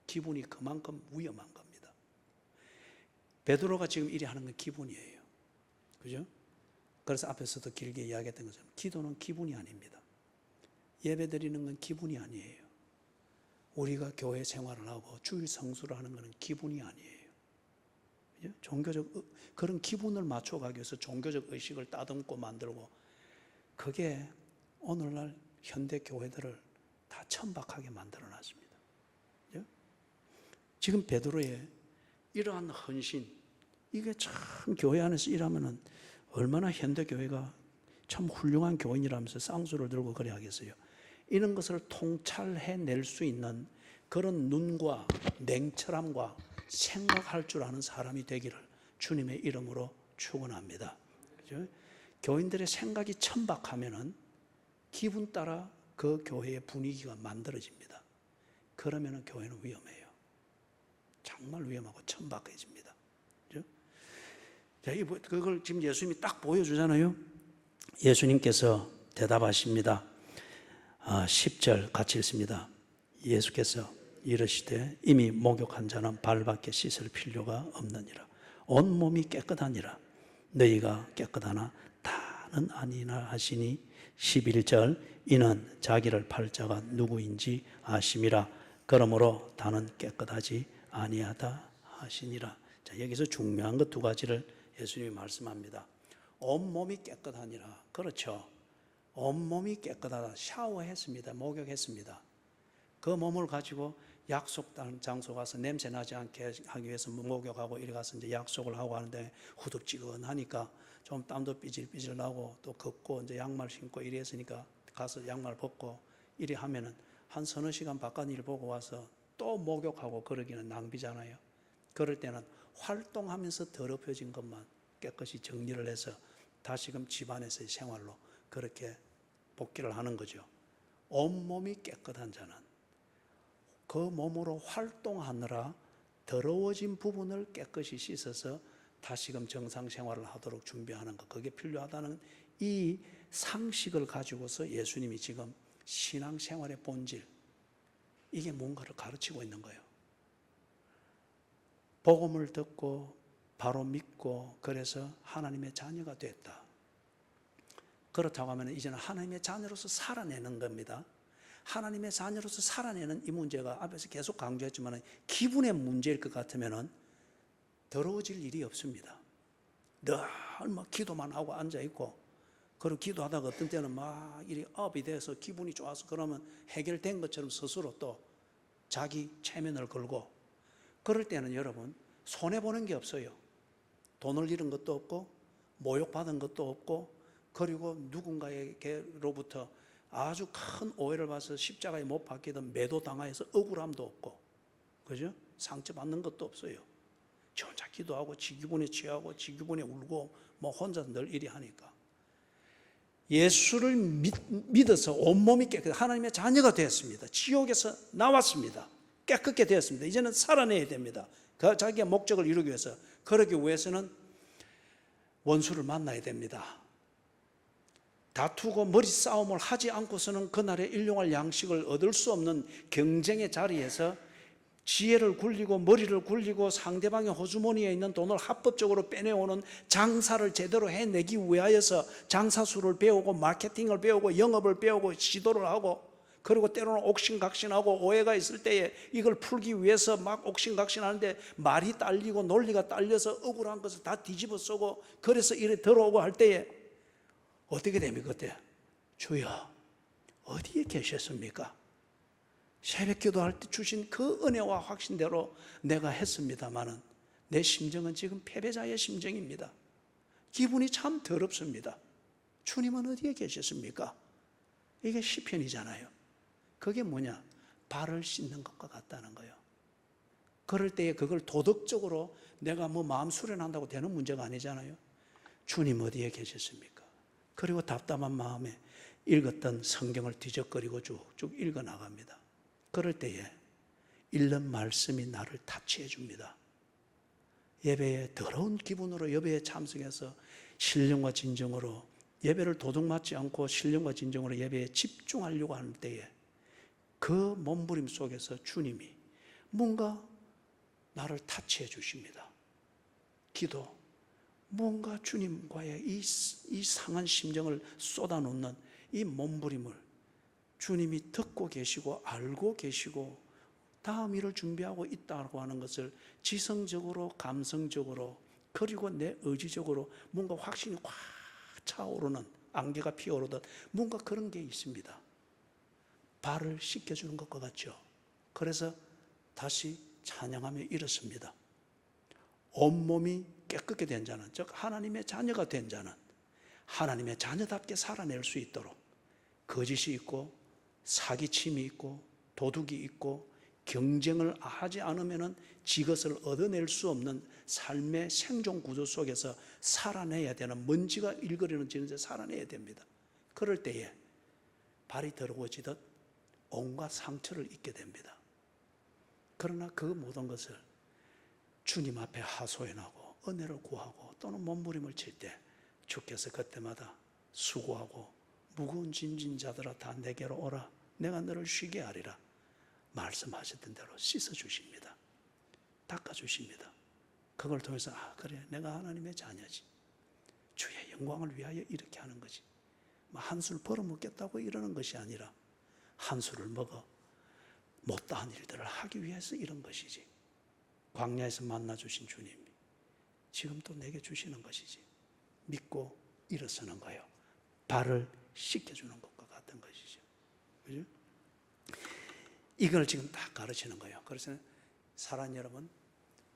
기분이 그만큼 위험한 겁니다. 베드로가 지금 이리 하는 건 기분이에요. 그죠? 그래서 앞에서도 길게 이야기했던 것처럼 기도는 기분이 아닙니다. 예배 드리는 건 기분이 아니에요. 우리가 교회 생활을 하고 주일 성수를 하는 것은 기분이 아니에요. 그죠? 종교적 그런 기분을 맞춰가기 위해서 종교적 의식을 따듬고 만들고, 그게 오늘날 현대 교회들을 다 천박하게 만들어놨습니다. 그죠? 지금 베드로의 이러한 헌신, 이게 참 교회 안에서 일하면은 얼마나 현대 교회가 참 훌륭한 교인이라면서 쌍수를 들고 그래 하겠어요. 이런 것을 통찰해낼 수 있는 그런 눈과 냉철함과 생각할 줄 아는 사람이 되기를 주님의 이름으로 축원합니다. 그죠? 교인들의 생각이 천박하면은 기분 따라 그 교회의 분위기가 만들어집니다. 그러면은 교회는 위험해요. 정말 위험하고 천박해집니다. 그죠? 자, 그걸 지금 예수님이 딱 보여주잖아요. 예수님께서 대답하십니다. 10절 같이 읽습니다. 예수께서 이르시되 이미 목욕한 자는 발밖에 씻을 필요가 없느니라. 온몸이 깨끗하니라. 너희가 깨끗하나 다는 아니나 하시니 11절 이는 자기를 팔 자가 누구인지 아심이라. 그러므로 다는 깨끗하지 아니하다 하시니라. 자, 여기서 중요한 것 두 가지를 예수님이 말씀합니다. 온몸이 깨끗하니라. 그렇죠. 온몸이 깨끗하다. 샤워했습니다. 목욕했습니다. 그 몸을 가지고 약속 장소 가서 냄새 나지 않게 하기 위해서 목욕하고 이리 가서 이제 약속을 하고 하는데 후덥지근하니까 좀 땀도 삐질삐질 나고 또 걷고 이제 양말 신고 이리 했으니까 가서 양말 벗고 이리 하면은 한 서너 시간 바깥 일 보고 와서 또 목욕하고 그러기는 낭비잖아요. 그럴 때는 활동하면서 더럽혀진 것만 깨끗이 정리를 해서 다시금 집안에서의 생활로 그렇게 복귀를 하는 거죠. 온몸이 깨끗한 자는 그 몸으로 활동하느라 더러워진 부분을 깨끗이 씻어서 다시금 정상 생활을 하도록 준비하는 것, 그게 필요하다는 이 상식을 가지고서 예수님이 지금 신앙생활의 본질, 이게 뭔가를 가르치고 있는 거예요. 복음을 듣고 바로 믿고 그래서 하나님의 자녀가 됐다. 그렇다고 하면 이제는 하나님의 자녀로서 살아내는 겁니다. 하나님의 자녀로서 살아내는 이 문제가 앞에서 계속 강조했지만 기분의 문제일 것 같으면 더러워질 일이 없습니다. 늘 막 기도만 하고 앉아있고, 그리고 기도하다가 어떤 때는 막 이리 업이 돼서 기분이 좋아서 그러면 해결된 것처럼 스스로 또 자기 체면을 걸고, 그럴 때는 여러분 손해보는 게 없어요. 돈을 잃은 것도 없고 모욕받은 것도 없고, 그리고 누군가에게로부터 아주 큰 오해를 받아서 십자가에 못 박히던 매도당하여서 억울함도 없고, 그죠? 상처받는 것도 없어요. 저 혼자 기도하고 지 기분에 취하고 지 기분에 울고 뭐 혼자 늘 이리 하니까 예수를 믿어서 온몸이 깨끗, 하나님의 자녀가 되었습니다. 지옥에서 나왔습니다. 깨끗게 되었습니다. 이제는 살아내야 됩니다. 그 자기의 목적을 이루기 위해서. 그러기 위해서는 원수를 만나야 됩니다. 다투고 머리 싸움을 하지 않고서는 그날의 일용할 양식을 얻을 수 없는 경쟁의 자리에서 지혜를 굴리고 머리를 굴리고 상대방의 호주머니에 있는 돈을 합법적으로 빼내오는 장사를 제대로 해내기 위하여서 장사수를 배우고 마케팅을 배우고 영업을 배우고 지도를 하고, 그리고 때로는 옥신각신하고 오해가 있을 때에 이걸 풀기 위해서 막 옥신각신하는데 말이 딸리고 논리가 딸려서 억울한 것을 다 뒤집어 쓰고, 그래서 이래 들어오고 할 때에 어떻게 됩니까? 그때 주여 어디에 계셨습니까? 새벽 기도할 때 주신 그 은혜와 확신대로 내가 했습니다마는 내 심정은 지금 패배자의 심정입니다. 기분이 참 더럽습니다. 주님은 어디에 계셨습니까? 이게 시편이잖아요. 그게 뭐냐? 발을 씻는 것과 같다는 거예요. 그럴 때에 그걸 도덕적으로 내가 뭐 마음 수련한다고 되는 문제가 아니잖아요. 주님 어디에 계셨습니까? 그리고 답답한 마음에 읽었던 성경을 뒤적거리고 쭉쭉 읽어 나갑니다. 그럴 때에 읽는 말씀이 나를 타치해 줍니다. 예배에 더러운 기분으로 예배에 참석해서 신령과 진정으로 예배를 도둑맞지 않고 신령과 진정으로 예배에 집중하려고 하는 때에 그 몸부림 속에서 주님이 뭔가 나를 타치해 주십니다. 기도, 뭔가 주님과의 이 상한 심정을 쏟아놓는 이 몸부림을 주님이 듣고 계시고 알고 계시고 다음 일을 준비하고 있다고 하는 것을 지성적으로 감성적으로 그리고 내 의지적으로 뭔가 확신이 확 차오르는, 안개가 피어오르듯 뭔가 그런 게 있습니다. 발을 씻겨주는 것과 같죠. 그래서 다시 찬양하며 이렇습니다. 온몸이 깨끗게 된 자는, 즉 하나님의 자녀가 된 자는 하나님의 자녀답게 살아낼 수 있도록 거짓이 있고 사기침이 있고 도둑이 있고 경쟁을 하지 않으면 지것을 얻어낼 수 없는 삶의 생존 구조 속에서 살아내야 되는, 먼지가 일거리는 지는데 살아내야 됩니다. 그럴 때에 발이 더러워지듯 온갖 상처를 입게 됩니다. 그러나 그 모든 것을 주님 앞에 하소연하고 은혜를 구하고 또는 몸부림을 칠 때 주께서 그때마다 수고하고 무거운 짐진 자들아 다 내게로 오라 내가 너를 쉬게 하리라 말씀하셨던 대로 씻어주십니다. 닦아주십니다. 그걸 통해서 그래 내가 하나님의 자녀지. 주의 영광을 위하여 이렇게 하는 거지. 한술 벌어먹겠다고 이러는 것이 아니라 한술을 먹어 못다한 일들을 하기 위해서 이런 것이지. 광야에서 만나주신 주님이 지금 또 내게 주시는 것이지. 믿고 일어서는 거예요. 발을 씻겨주는 것과 같은 것이죠. 그죠? 이걸 지금 다 가르치는 거예요. 그래서 사랑하는 여러분,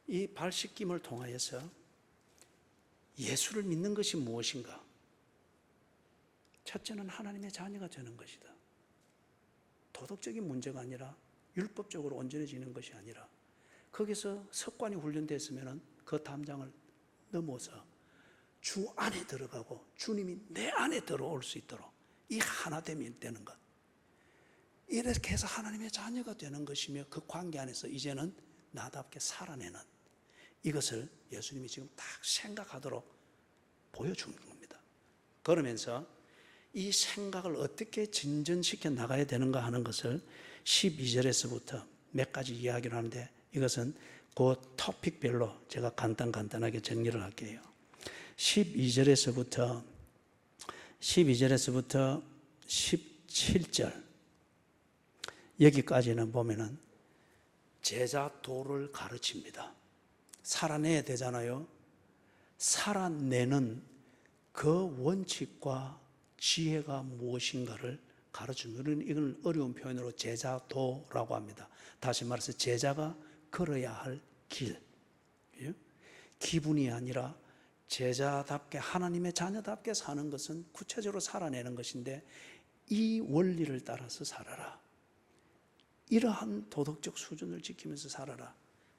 이 발 씻김을 통하여서 예수를 믿는 것이 무엇인가? 첫째는 하나님의 자녀가 되는 것이다. 도덕적인 문제가 아니라 율법적으로 온전해지는 것이 아니라 거기서 석관이 훈련됐으면 그 담장을 넘어서 주 안에 들어가고 주님이 내 안에 들어올 수 있도록 이 하나됨이 되는 것. 이렇게 해서 하나님의 자녀가 되는 것이며 그 관계 안에서 이제는 나답게 살아내는 이것을 예수님이 지금 딱 생각하도록 보여주는 겁니다. 그러면서 이 생각을 어떻게 진전시켜 나가야 되는가 하는 것을 12절에서부터 몇 가지 이야기를 하는데 이것은 그 토픽별로 제가 간단하게 정리를 할게요. 12절에서부터 17절 여기까지는 보면은 제자도를 가르칩니다. 살아내야 되잖아요. 살아내는 그 원칙과 지혜가 무엇인가를 가르치는, 이걸 어려운 표현으로 제자도라고 합니다. 다시 말해서 제자가 걸어야 할 길, 기분이 아니라 제자답게 하나님의 자녀답게 사는 것은 구체적으로 살아내는 것인데 이 원리를 따라서 살아라. 이러한 도덕적 수준을 지키면서 살아라.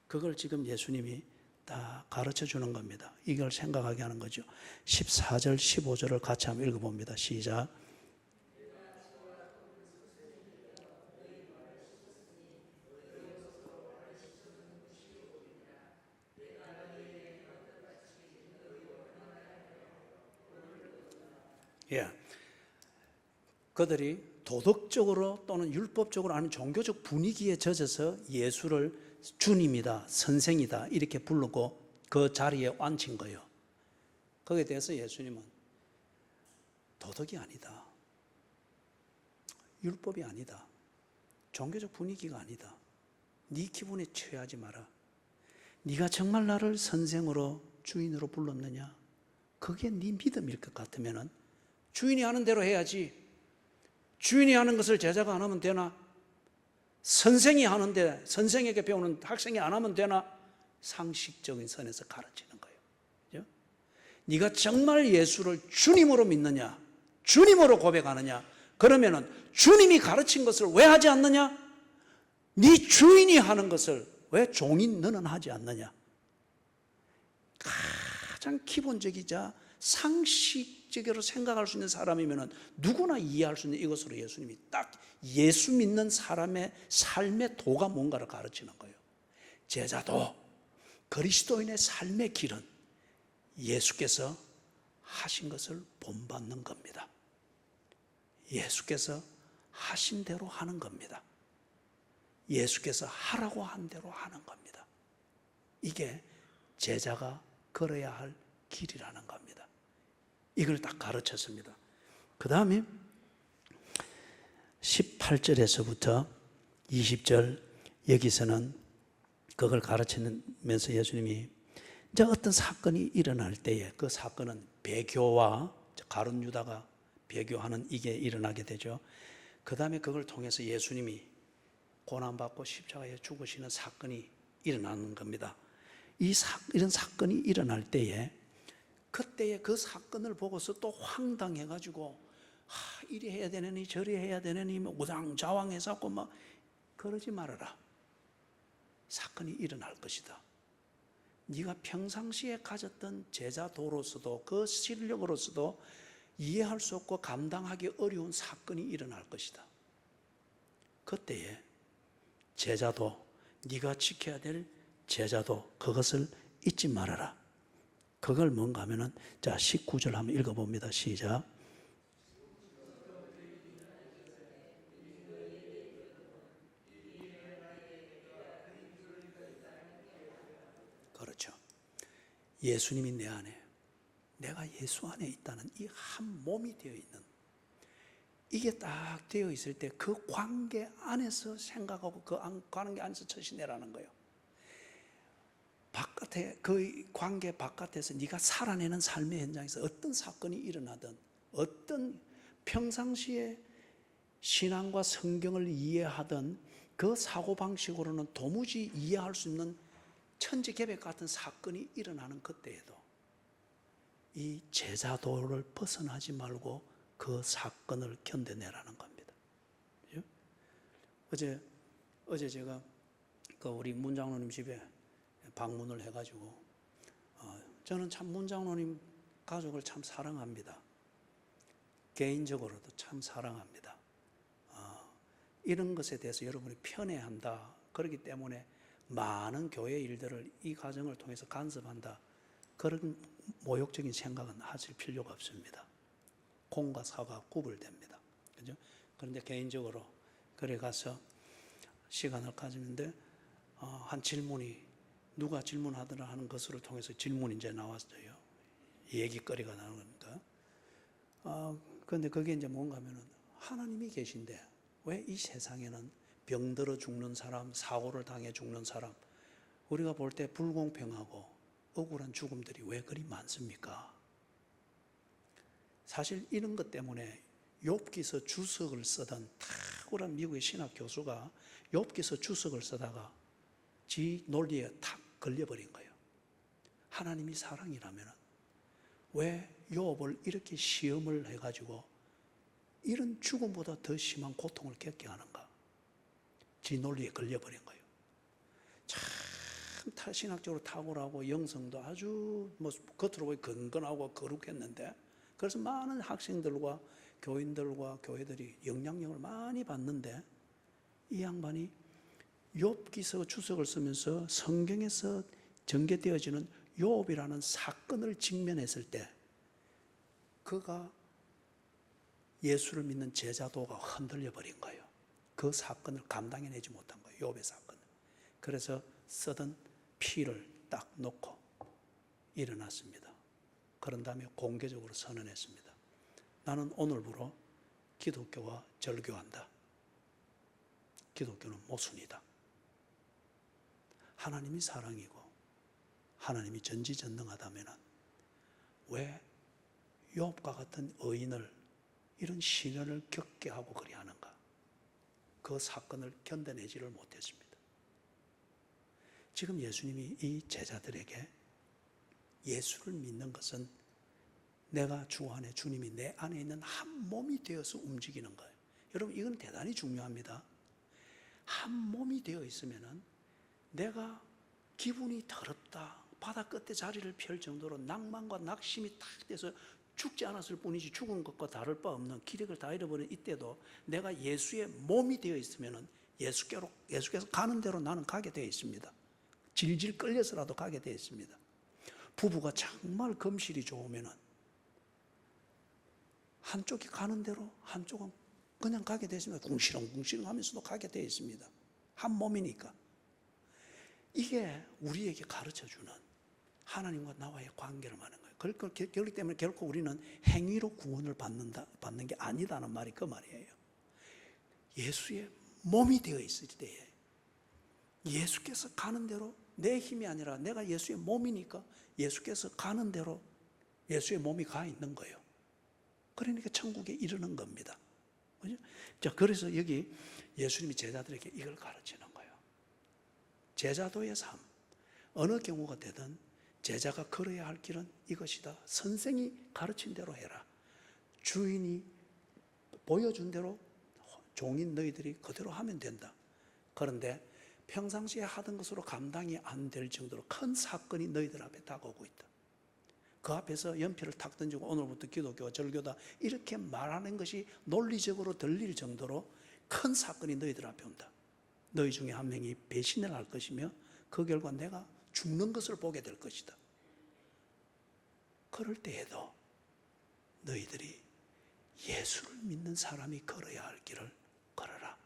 그걸 지금 예수님이 다 가르쳐 주는 겁니다. 이걸 생각하게 하는 거죠. 14절, 15절을 같이 한번 읽어봅니다. 시작. 예. 그들이 도덕적으로 또는 율법적으로 아닌 종교적 분위기에 젖어서 예수를 주님이다, 선생이다 이렇게 부르고 그 자리에 앉힌 거예요. 거기에 대해서 예수님은 도덕이 아니다, 율법이 아니다, 종교적 분위기가 아니다. 네 기분에 취하지 마라. 네가 정말 나를 선생으로 주인으로 불렀느냐? 그게 네 믿음일 것 같으면은 주인이 하는 대로 해야지. 주인이 하는 것을 제자가 안 하면 되나? 선생이 하는데 선생에게 배우는 학생이 안 하면 되나? 상식적인 선에서 가르치는 거예요. 그죠? 네가 정말 예수를 주님으로 믿느냐? 주님으로 고백하느냐? 그러면은 주님이 가르친 것을 왜 하지 않느냐? 네 주인이 하는 것을 왜 종인 너는 하지 않느냐? 가장 기본적이자 상식적으로 생각할 수 있는 사람이면 누구나 이해할 수 있는 이것으로 예수님이 딱 예수 믿는 사람의 삶의 도가 뭔가를 가르치는 거예요. 제자도 그리스도인의 삶의 길은 예수께서 하신 것을 본받는 겁니다. 예수께서 하신 대로 하는 겁니다. 예수께서 하라고 한 대로 하는 겁니다. 이게 제자가 걸어야 할 길이라는 겁니다. 이걸 딱 가르쳤습니다. 그 다음에 18절에서부터 20절 여기서는 그걸 가르치면서 예수님이 이제 어떤 사건이 일어날 때에 그 사건은 배교와 가룟 유다가 배교하는 이게 일어나게 되죠. 그 다음에 그걸 통해서 예수님이 고난받고 십자가에 죽으시는 사건이 일어나는 겁니다. 이런 사건이 일어날 때에 그때에 그 사건을 보고서 또 황당해가지고 이리 해야 되느니 저리 해야 되느니 우당좌왕해서 막 그러지 말아라. 사건이 일어날 것이다. 네가 평상시에 가졌던 제자도로서도 그 실력으로서도 이해할 수 없고 감당하기 어려운 사건이 일어날 것이다. 그때에 제자도 네가 지켜야 될 제자도 그것을 잊지 말아라. 그걸 뭔가 하면은, 자, 19절 한번 읽어봅니다. 시작. 그렇죠. 예수님이 내 안에, 내가 예수 안에 있다는 이 한 몸이 되어 있는, 이게 딱 되어 있을 때 그 관계 안에서 생각하고 그 관계 안에서 처신해라는 거예요. 바깥에, 그 관계 바깥에서 네가 살아내는 삶의 현장에서 어떤 사건이 일어나든, 어떤 평상시에 신앙과 성경을 이해하던 그 사고방식으로는 도무지 이해할 수 없는 천지개벽 같은 사건이 일어나는 그때에도 이 제자도를 벗어나지 말고 그 사건을 견뎌내라는 겁니다. 어제 제가 그 우리 문장로님 집에 방문을 해가지고, 저는 참 문장로님 가족을 참 사랑합니다. 개인적으로도 참 사랑합니다. 이런 것에 대해서 여러분이 편애한다, 그렇기 때문에 많은 교회 일들을 이 과정을 통해서 간섭한다, 그런 모욕적인 생각은 하실 필요가 없습니다. 콩과 사과 구분됩니다. 그죠? 그런데 개인적으로 그래 가서 시간을 가지는데, 한 질문이, 누가 질문하더라 하는 것을 통해서 질문이 이제 나왔어요. 얘기거리가 나오니까. 그런데 그게 이제 뭔가 하면은, 하나님이 계신데 왜 이 세상에는 병들어 죽는 사람, 사고를 당해 죽는 사람, 우리가 볼 때 불공평하고 억울한 죽음들이 왜 그리 많습니까? 사실 이런 것 때문에 욥기서 주석을 쓰던 탁월한 미국의 신학 교수가 욥기서 주석을 쓰다가 지 논리에 탁 걸려버린 거예요. 하나님이 사랑이라면 왜 욥을 이렇게 시험을 해가지고 이런 죽음보다 더 심한 고통을 겪게 하는가? 지 논리에 걸려버린 거예요. 참 신학적으로 탁월하고 영성도 아주 겉으로 보기 건건하고 거룩했는데, 그래서 많은 학생들과 교인들과 교회들이 영향력을 많이 받는데, 이 양반이 욥기서 주석을 쓰면서 성경에서 전개되어지는 욥이라는 사건을 직면했을 때 그가 예수를 믿는 제자도가 흔들려 버린 거예요. 그 사건을 감당해내지 못한 거예요. 욥의 사건을. 그래서 쓰던 피를 딱 놓고 일어났습니다. 그런 다음에 공개적으로 선언했습니다. 나는 오늘부로 기독교와 절교한다. 기독교는 모순이다. 하나님이 사랑이고 하나님이 전지전능하다면 왜 욥과 같은 의인을 이런 시련을 겪게 하고 그리 하는가? 그 사건을 견뎌내지를 못했습니다. 지금 예수님이 이 제자들에게 예수를 믿는 것은 내가 주 안에, 주님이 내 안에 있는 한 몸이 되어서 움직이는 거예요. 여러분, 이건 대단히 중요합니다. 한 몸이 되어 있으면은 내가 기분이 더럽다, 바다 끝에 자리를 펼 정도로 낭만과 낙심이 탁 돼서 죽지 않았을 뿐이지 죽은 것과 다를 바 없는 기력을 다 잃어버린 이때도 내가 예수의 몸이 되어 있으면은 예수께서 가는 대로 나는 가게 되어 있습니다. 질질 끌려서라도 가게 되어 있습니다. 부부가 정말 금실이 좋으면은 한쪽이 가는 대로 한쪽은 그냥 가게 되어 있습니다. 궁시렁궁시렁 하면서도 가게 되어 있습니다. 한 몸이니까. 이게 우리에게 가르쳐주는 하나님과 나와의 관계를 말하는 거예요. 그렇기 때문에 결코 우리는 행위로 구원을 받는 게 아니다는 말이 그 말이에요. 예수의 몸이 되어 있을 때에 예수께서 가는 대로, 내 힘이 아니라 내가 예수의 몸이니까 예수께서 가는 대로 예수의 몸이 가 있는 거예요. 그러니까 천국에 이르는 겁니다. 그죠? 자, 그래서 여기 예수님이 제자들에게 이걸 가르치는 거예요. 제자도의 삶, 어느 경우가 되든 제자가 걸어야 할 길은 이것이다. 선생이 가르친 대로 해라. 주인이 보여준 대로 종인 너희들이 그대로 하면 된다. 그런데 평상시에 하던 것으로 감당이 안 될 정도로 큰 사건이 너희들 앞에 다가오고 있다. 그 앞에서 연필을 탁 던지고 오늘부터 기독교와 절교다 이렇게 말하는 것이 논리적으로 들릴 정도로 큰 사건이 너희들 앞에 온다. 너희 중에 한 명이 배신을 할 것이며 그 결과 내가 죽는 것을 보게 될 것이다. 그럴 때에도 너희들이 예수를 믿는 사람이 걸어야 할 길을 걸어라.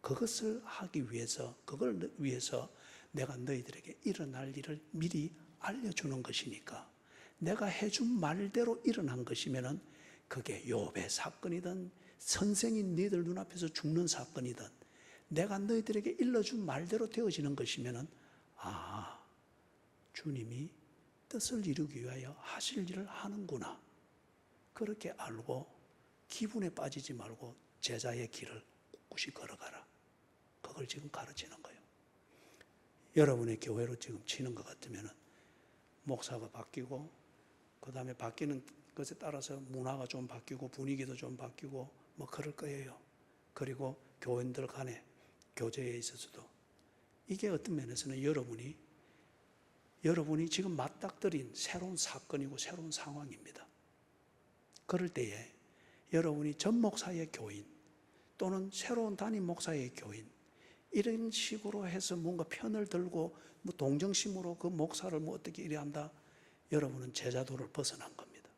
그것을 하기 위해서, 그걸 위해서 내가 너희들에게 일어날 일을 미리 알려주는 것이니까, 내가 해준 말대로 일어난 것이면은 그게 욥의 사건이든 선생이 너희들 눈앞에서 죽는 사건이든 내가 너희들에게 일러준 말대로 되어지는 것이면은 주님이 뜻을 이루기 위하여 하실 일을 하는구나, 그렇게 알고 기분에 빠지지 말고 제자의 길을 꿋꿋이 걸어가라. 그걸 지금 가르치는 거예요. 여러분의 교회로 지금 치는 것 같으면 목사가 바뀌고, 그 다음에 바뀌는 것에 따라서 문화가 좀 바뀌고 분위기도 좀 바뀌고 뭐 그럴 거예요. 그리고 교인들 간에 교제에 있어서도 이게 어떤 면에서는 여러분이 지금 맞닥뜨린 새로운 사건이고 새로운 상황입니다. 그럴 때에 여러분이 전 목사의 교인 또는 새로운 담임 목사의 교인, 이런 식으로 해서 뭔가 편을 들고 뭐 동정심으로 그 목사를 뭐 어떻게 이래 한다, 여러분은 제자도를 벗어난 겁니다.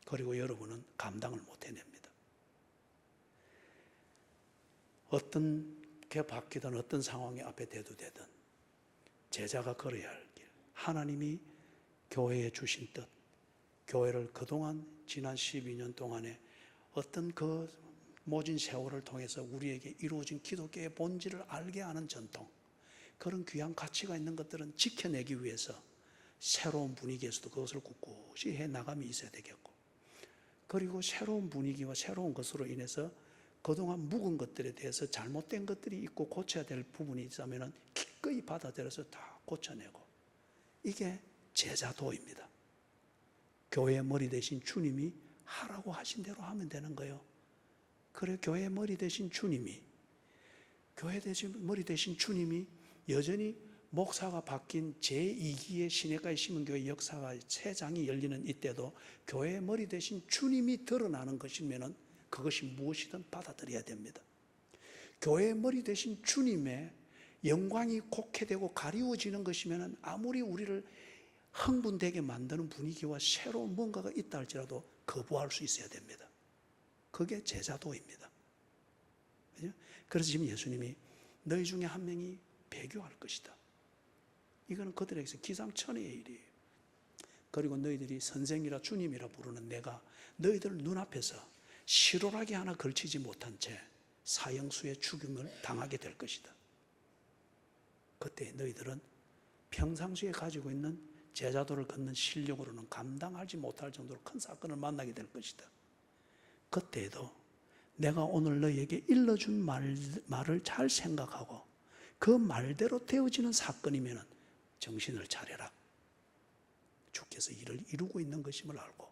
그리고 여러분은 감당을 못 해냅니다. 어떤 게 바뀌든 어떤 상황이 앞에 대두되든 제자가 걸어야 할 길, 하나님이 교회에 주신 뜻, 교회를 그동안 지난 12년 동안에 어떤 그 모진 세월을 통해서 우리에게 이루어진 기독교의 본질을 알게 하는 전통, 그런 귀한 가치가 있는 것들은 지켜내기 위해서 새로운 분위기에서도 그것을 꿋꿋이 해나감이 있어야 되겠고, 그리고 새로운 분위기와 새로운 것으로 인해서 그동안 묵은 것들에 대해서 잘못된 것들이 있고 고쳐야 될 부분이 있다면 기꺼이 받아들여서 다 고쳐내고, 이게 제자도입니다. 교회의 머리 대신 주님이 하라고 하신 대로 하면 되는 거예요. 그래, 교회의 머리 대신 주님이, 교회 대신 머리 대신 주님이 여전히 목사가 바뀐 제2기의 시내가의 시민교회 역사가 새 장이 열리는 이때도 교회의 머리 대신 주님이 드러나는 것이면 그것이 무엇이든 받아들여야 됩니다. 교회의 머리 대신 주님의 영광이 곡해되고 가리워지는 것이면 아무리 우리를 흥분되게 만드는 분위기와 새로운 뭔가가 있다 할지라도 거부할 수 있어야 됩니다. 그게 제자도입니다. 그래서 지금 예수님이 너희 중에 한 명이 배교할 것이다. 이거는 그들에게서 기상천외의 일이에요. 그리고 너희들이 선생이라 주님이라 부르는 내가 너희들 눈앞에서 실오라기 하나 걸치지 못한 채 사형수의 죽임을 당하게 될 것이다. 그때 너희들은 평상시에 가지고 있는 제자도를 걷는 실력으로는 감당하지 못할 정도로 큰 사건을 만나게 될 것이다. 그때에도 내가 오늘 너희에게 일러준 말을 잘 생각하고 그 말대로 되어지는 사건이면 정신을 차려라. 주께서 이를 이루고 있는 것임을 알고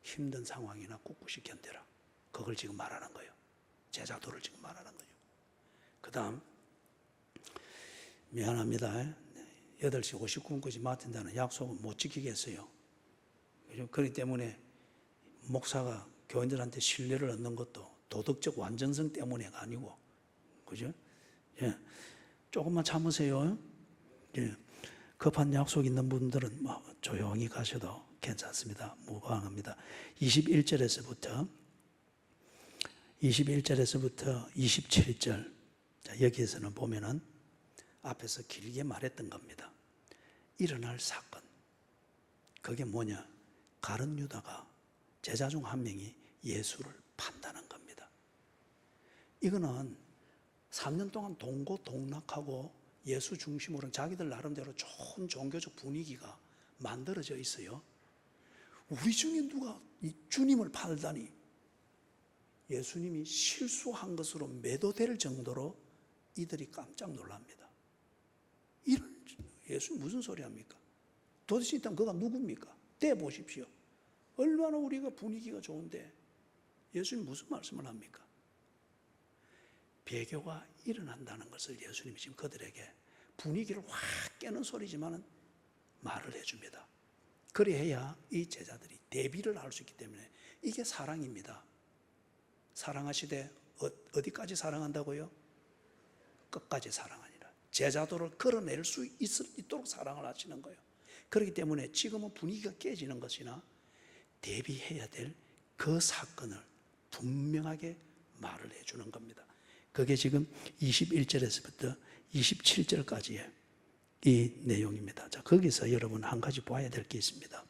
힘든 상황이나 꿋꿋이 견뎌라. 그걸 지금 말하는 거예요. 제자도를 지금 말하는 거예요. 그 다음, 미안합니다. 8시 59분까지 맡은다는 약속은 못 지키겠어요. 그렇기 때문에 목사가 교인들한테 신뢰를 얻는 것도 도덕적 완전성 때문에가 아니고, 그죠? 예. 조금만 참으세요. 예. 급한 약속 있는 분들은 뭐 조용히 가셔도 괜찮습니다. 무방합니다. 21절에서부터 27절, 여기에서는 보면은 앞에서 길게 말했던 겁니다. 일어날 사건. 그게 뭐냐? 가룟 유다가 제자 중 한 명이 예수를 판다는 겁니다. 이거는 3년 동안 동고동락하고 예수 중심으로 자기들 나름대로 좋은 종교적 분위기가 만들어져 있어요. 우리 중에 누가 이 주님을 팔다니, 예수님이 실수한 것으로 매도될 정도로 이들이 깜짝 놀랍니다. 이런 예수님 무슨 소리 합니까? 도대체 일단 그가 누굽니까? 떼보십시오. 얼마나 우리가 분위기가 좋은데 예수님 무슨 말씀을 합니까? 배교가 일어난다는 것을 예수님이 지금 그들에게 분위기를 확 깨는 소리지만 말을 해줍니다. 그래야 이 제자들이 대비를 할 수 있기 때문에 이게 사랑입니다. 사랑하시되 어디까지 사랑한다고요? 끝까지 사랑하니라. 제자도를 걸어낼 수 있도록 사랑을 하시는 거예요. 그렇기 때문에 지금은 분위기가 깨지는 것이나 대비해야 될 그 사건을 분명하게 말을 해주는 겁니다. 그게 지금 21절에서부터 27절까지의 이 내용입니다. 자, 거기서 여러분 한 가지 봐야 될 게 있습니다.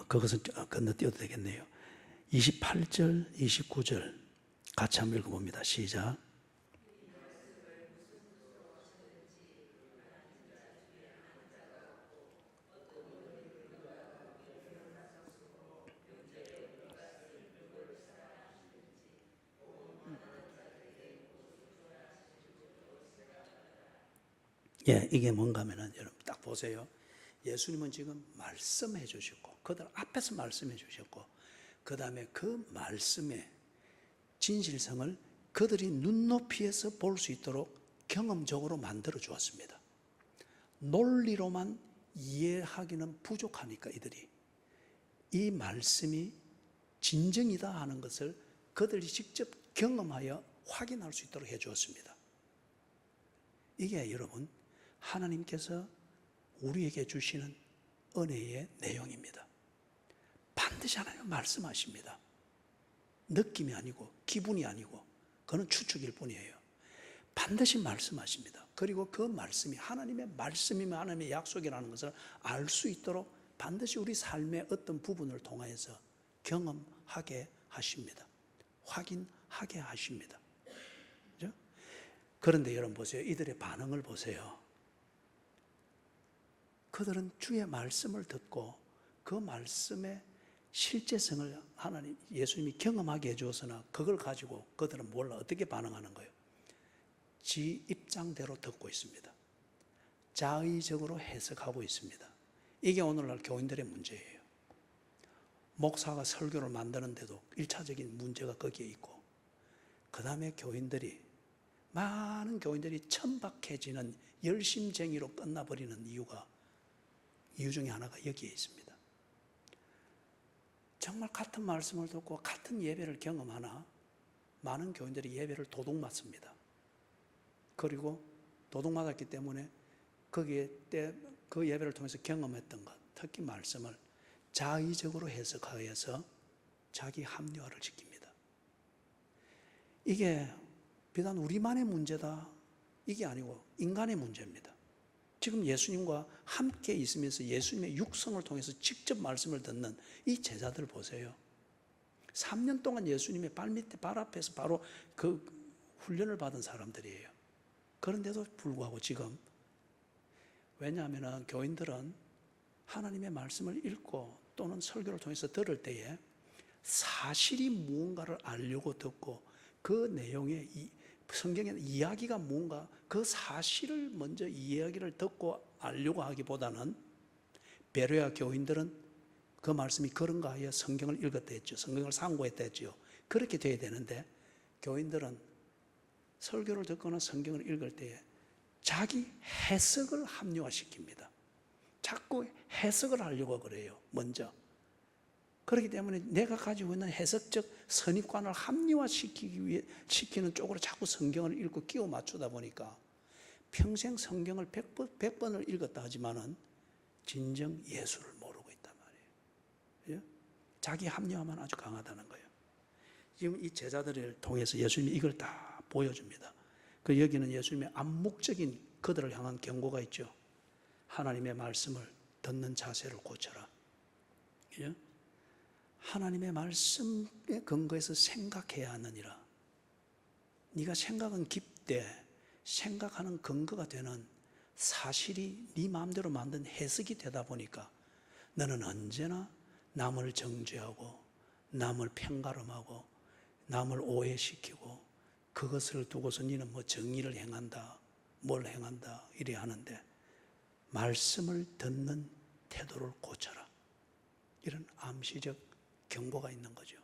그것은 건너뛰어도 되겠네요. 28절, 29절 같이 한번 읽어봅니다. 시작. 예, 이게 뭔가 하면은 여러분 딱 보세요. 예수님은 지금 말씀해 주셨고, 그들 앞에서 말씀해 주셨고, 그 다음에 그 말씀의 진실성을 그들이 눈높이에서 볼 수 있도록 경험적으로 만들어 주었습니다. 논리로만 이해하기는 부족하니까 이들이 이 말씀이 진정이다 하는 것을 그들이 직접 경험하여 확인할 수 있도록 해 주었습니다. 이게 여러분 하나님께서 우리에게 주시는 은혜의 내용입니다. 반드시 하나님은 말씀하십니다. 느낌이 아니고 기분이 아니고 그건 추측일 뿐이에요. 반드시 말씀하십니다. 그리고 그 말씀이 하나님의 말씀이면 하나님의 약속이라는 것을 알 수 있도록 반드시 우리 삶의 어떤 부분을 통하여서 경험하게 하십니다. 확인하게 하십니다. 그렇죠? 그런데 여러분 보세요. 이들의 반응을 보세요. 그들은 주의 말씀을 듣고 그 말씀의 실제성을 하나님, 예수님이 경험하게 해주었으나 그걸 가지고 그들은 몰라 어떻게 반응하는 거예요? 지 입장대로 듣고 있습니다. 자의적으로 해석하고 있습니다. 이게 오늘날 교인들의 문제예요. 목사가 설교를 만드는데도 1차적인 문제가 거기에 있고, 그 다음에 많은 교인들이 천박해지는 열심쟁이로 끝나버리는 이유 중에 하나가 여기에 있습니다. 정말 같은 말씀을 듣고 같은 예배를 경험하나 많은 교인들이 예배를 도둑맞습니다. 그리고 도둑맞았기 때문에 거기에 그 예배를 통해서 경험했던 것, 특히 말씀을 자의적으로 해석하여서 자기 합리화를 시킵니다. 이게 비단 우리만의 문제다, 이게 아니고 인간의 문제입니다. 지금 예수님과 함께 있으면서 예수님의 육성을 통해서 직접 말씀을 듣는 이 제자들 보세요. 3년 동안 예수님의 발밑에 발 앞에서 바로 그 훈련을 받은 사람들이에요. 그런데도 불구하고 지금, 왜냐하면 교인들은 하나님의 말씀을 읽고 또는 설교를 통해서 들을 때에 사실이 무언가를 알려고 듣고 그 내용의 성경의 이야기가 뭔가 그 사실을 먼저 이야기를 듣고 알려고 하기보다는, 베레아 교인들은 그 말씀이 그런가 하여 성경을 읽었다 했죠. 성경을 상고했다 했죠. 그렇게 돼야 되는데 교인들은 설교를 듣거나 성경을 읽을 때에 자기 해석을 합리화시킵니다. 자꾸 해석을 하려고 그래요, 먼저. 그렇기 때문에 내가 가지고 있는 해석적 선입관을 합리화시키는 쪽으로 자꾸 성경을 읽고 끼워 맞추다 보니까 평생 성경을 100번을 읽었다 하지만은 진정 예수를 모르고 있단 말이에요. 자기 합리화만 아주 강하다는 거예요. 지금 이 제자들을 통해서 예수님이 이걸 다 보여줍니다. 여기는 예수님의 암묵적인 그들을 향한 경고가 있죠. 하나님의 말씀을 듣는 자세를 고쳐라. 하나님의 말씀에 근거해서 생각해야 하느니라. 네가 생각은 깊되 생각하는 근거가 되는 사실이 네 마음대로 만든 해석이 되다 보니까 너는 언제나 남을 정죄하고 남을 편가름하고 남을 오해시키고 그것을 두고서 너는 정의를 행한다, 뭘 행한다 이래 하는데 말씀을 듣는 태도를 고쳐라. 이런 암시적 경고가 있는 거죠.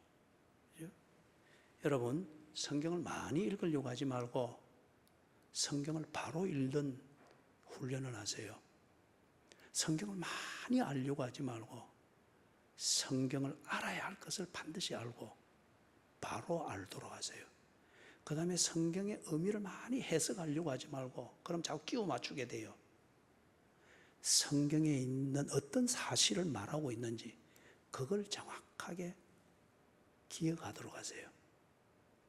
그렇죠? 여러분, 성경을 많이 읽으려고 하지 말고 성경을 바로 읽는 훈련을 하세요. 성경을 많이 알려고 하지 말고 성경을 알아야 할 것을 반드시 알고 바로 알도록 하세요. 그 다음에 성경의 의미를 많이 해석하려고 하지 말고 그럼 자꾸 끼워 맞추게 돼요. 성경에 있는 어떤 사실을 말하고 있는지 그걸 정확하게 기억하도록 하세요.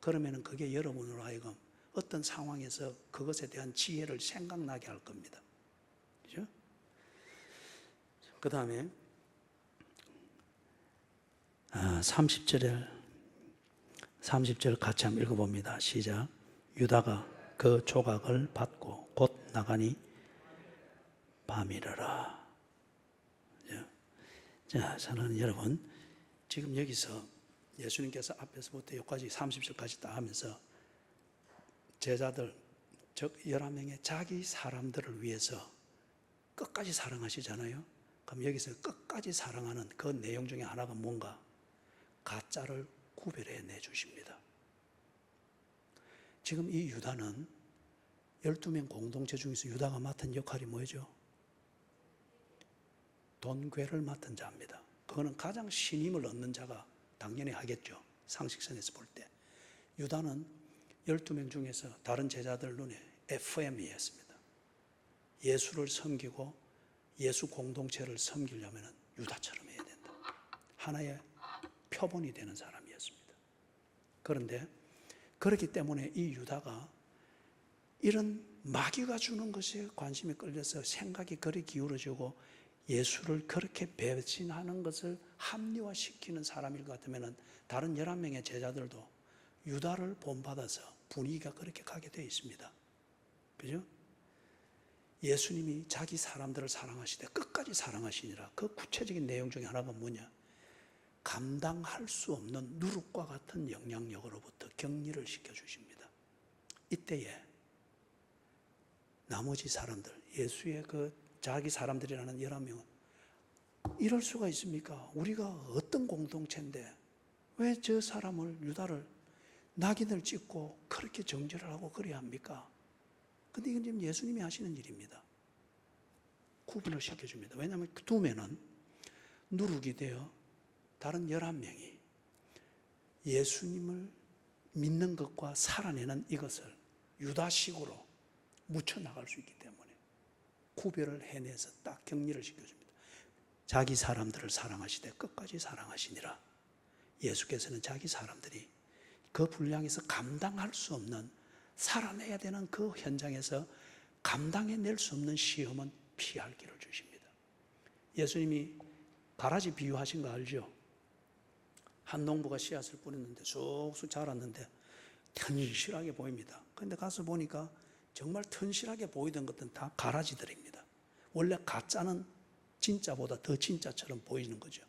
그러면 그게 여러분으로 하여금 어떤 상황에서 그것에 대한 지혜를 생각나게 할 겁니다. 그죠? 그 다음에 30절 같이 한번 읽어봅니다. 시작. 유다가 그 조각을 받고 곧 나가니 밤이러라. 자, 저는 여러분 지금 여기서 예수님께서 앞에서부터 여기까지 30절까지 다 하면서 제자들 즉 11명의 자기 사람들을 위해서 끝까지 사랑하시잖아요. 그럼 여기서 끝까지 사랑하는 그 내용 중에 하나가 뭔가? 가짜를 구별해 내주십니다. 지금 이 유다는 12명 공동체 중에서 유다가 맡은 역할이 뭐죠? 돈괴를 맡은 자입니다. 그거는 가장 신임을 얻는 자가 당연히 하겠죠. 상식선에서 볼 때. 유다는 12명 중에서 다른 제자들 눈에 FM이었습니다. 예수를 섬기고 예수 공동체를 섬기려면 유다처럼 해야 된다. 하나의 표본이 되는 사람이었습니다. 그런데 그렇기 때문에 이 유다가 이런 마귀가 주는 것에 관심이 끌려서 생각이 그리 기울어지고 예수를 그렇게 배신하는 것을 합리화시키는 사람일 것 같으면 다른 11명의 제자들도 유다를 본받아서 분위기가 그렇게 가게 되어 있습니다. 그죠? 예수님이 자기 사람들을 사랑하시되 끝까지 사랑하시니라. 그 구체적인 내용 중에 하나가 뭐냐? 감당할 수 없는 누룩과 같은 영향력으로부터 격리를 시켜주십니다. 이때에 나머지 사람들, 예수의 그 자기 사람들이라는 11명은 이럴 수가 있습니까? 우리가 어떤 공동체인데 왜 저 사람을, 유다를 낙인을 찍고 그렇게 정죄를 하고 그래야 합니까? 근데 이건 지금 예수님이 하시는 일입니다. 구분을 시켜줍니다. 왜냐하면 그 두면은 누룩이 되어 다른 11명이 예수님을 믿는 것과 살아내는 이것을 유다식으로 묻혀나갈 수 있기 때문에 구별을 해내서 딱 격리를 시켜줍니다. 자기 사람들을 사랑하시되 끝까지 사랑하시니라. 예수께서는 자기 사람들이 그 분량에서 감당할 수 없는, 살아내야 되는 그 현장에서 감당해낼 수 없는 시험은 피할 길을 주십니다. 예수님이 가라지 비유하신 거 알죠? 한 농부가 씨앗을 뿌렸는데 쑥쑥 자랐는데 튼실하게 보입니다. 그런데 가서 보니까 정말 튼실하게 보이던 것들은 다 가라지들입니다. 원래 가짜는 진짜보다 더 진짜처럼 보이는 거죠.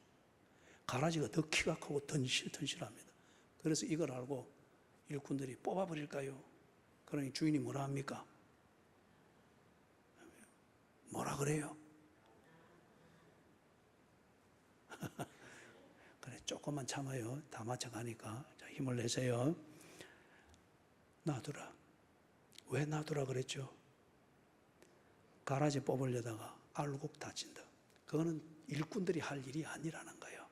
가라지가 더 키가 크고 튼실합니다. 그래서 이걸 알고 일꾼들이 뽑아버릴까요? 그러니 주인이 뭐라 합니까? 뭐라 그래요? 그래, 조금만 참아요. 다 맞춰가니까. 자, 힘을 내세요. 놔두라. 왜 놔두라 그랬죠? 가라지 뽑으려다가 알곡 다친다. 그거는 일꾼들이 할 일이 아니라는 거예요.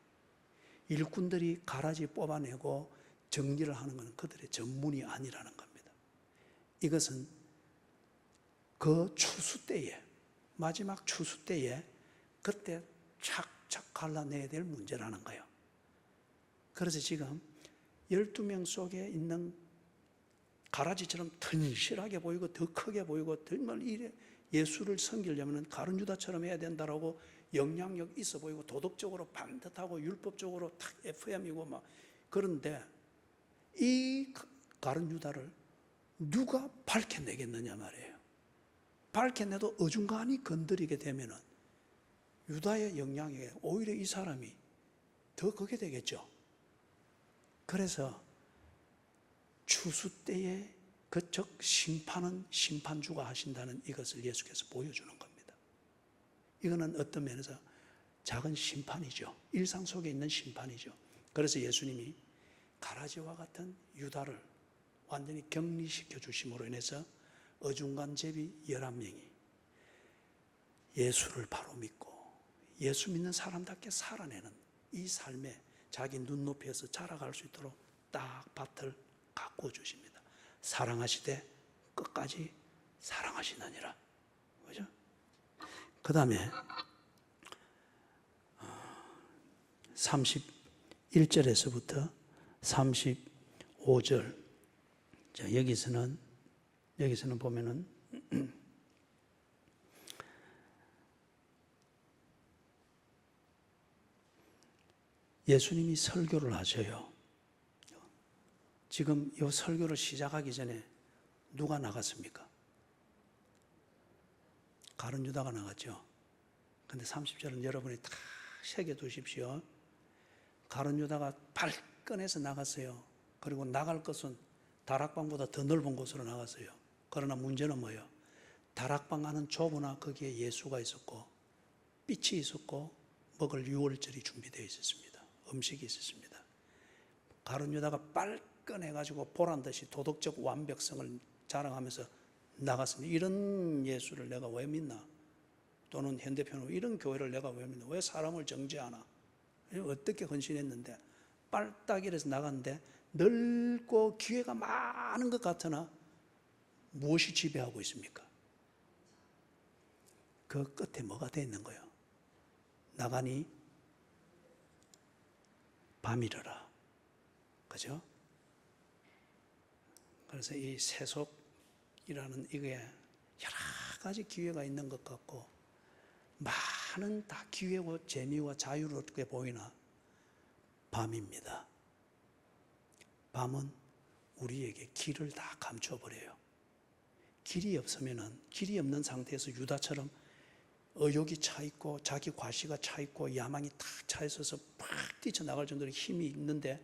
일꾼들이 가라지 뽑아내고 정리를 하는 것은 그들의 전문이 아니라는 겁니다. 이것은 그 추수 때에, 마지막 추수 때에 그때 착착 갈라내야 될 문제라는 거예요. 그래서 지금 12명 속에 있는 가라지처럼 튼실하게 보이고 더 크게 보이고 정말 예수를 섬기려면 가룟 유다처럼 해야 된다라고 영향력 있어 보이고 도덕적으로 반듯하고 율법적으로 탁 FM이고 막 그런데 이 가룟 유다를 누가 밝혀내겠느냐 말이에요. 밝혀내도 어중간히 건드리게 되면은 유다의 영향력에 오히려 이 사람이 더 크게 되겠죠. 그래서 추수 때에 그적 심판은 심판주가 하신다는 이것을 예수께서 보여주는 겁니다. 이거는 어떤 면에서 작은 심판이죠. 일상 속에 있는 심판이죠. 그래서 예수님이 가라지와 같은 유다를 완전히 격리시켜 주심으로 인해서 어중간 제비 11명이 예수를 바로 믿고 예수 믿는 사람답게 살아내는 이 삶에 자기 눈높이에서 자라갈 수 있도록 딱 밭을 가꾸어 주십니다. 사랑하시되 끝까지 사랑하시느니라. 그죠? 그 다음에 31절에서부터 35절. 자, 여기서는 보면은 예수님이 설교를 하셔요. 지금 이 설교를 시작하기 전에 누가 나갔습니까? 가룟 유다가 나갔죠. 근데 30절은 여러분이 다 새겨두십시오. 가룟 유다가 발끈해서 나갔어요. 그리고 나갈 것은 다락방보다 더 넓은 곳으로 나갔어요. 그러나 문제는 뭐예요? 다락방 안은 좁으나 거기에 예수가 있었고 빛이 있었고 먹을 유월절이 준비되어 있었습니다. 음식이 있었습니다. 가룟 유다가 발끈해가지고 보란듯이 도덕적 완벽성을 자랑하면서 나갔습니다. 이런 예수를 내가 왜 믿나? 또는 현대편으로 이런 교회를 내가 왜 믿나? 왜 사람을 정죄하나? 어떻게 헌신했는데 빨딱이라서 나갔는데 넓고 기회가 많은 것 같으나 무엇이 지배하고 있습니까? 그 끝에 뭐가 돼 있는 거예요? 나가니 밤이러라. 그죠? 그래서 이 세속이라는 이게 여러 가지 기회가 있는 것 같고 많은 다 기회와 재미와 자유를 얻게 보이나 밤입니다. 밤은 우리에게 길을 다 감춰버려요. 길이 없는 상태에서 유다처럼 의욕이 차 있고 자기 과시가 차 있고 야망이 탁 차 있어서 팍 뛰쳐나갈 정도로 힘이 있는데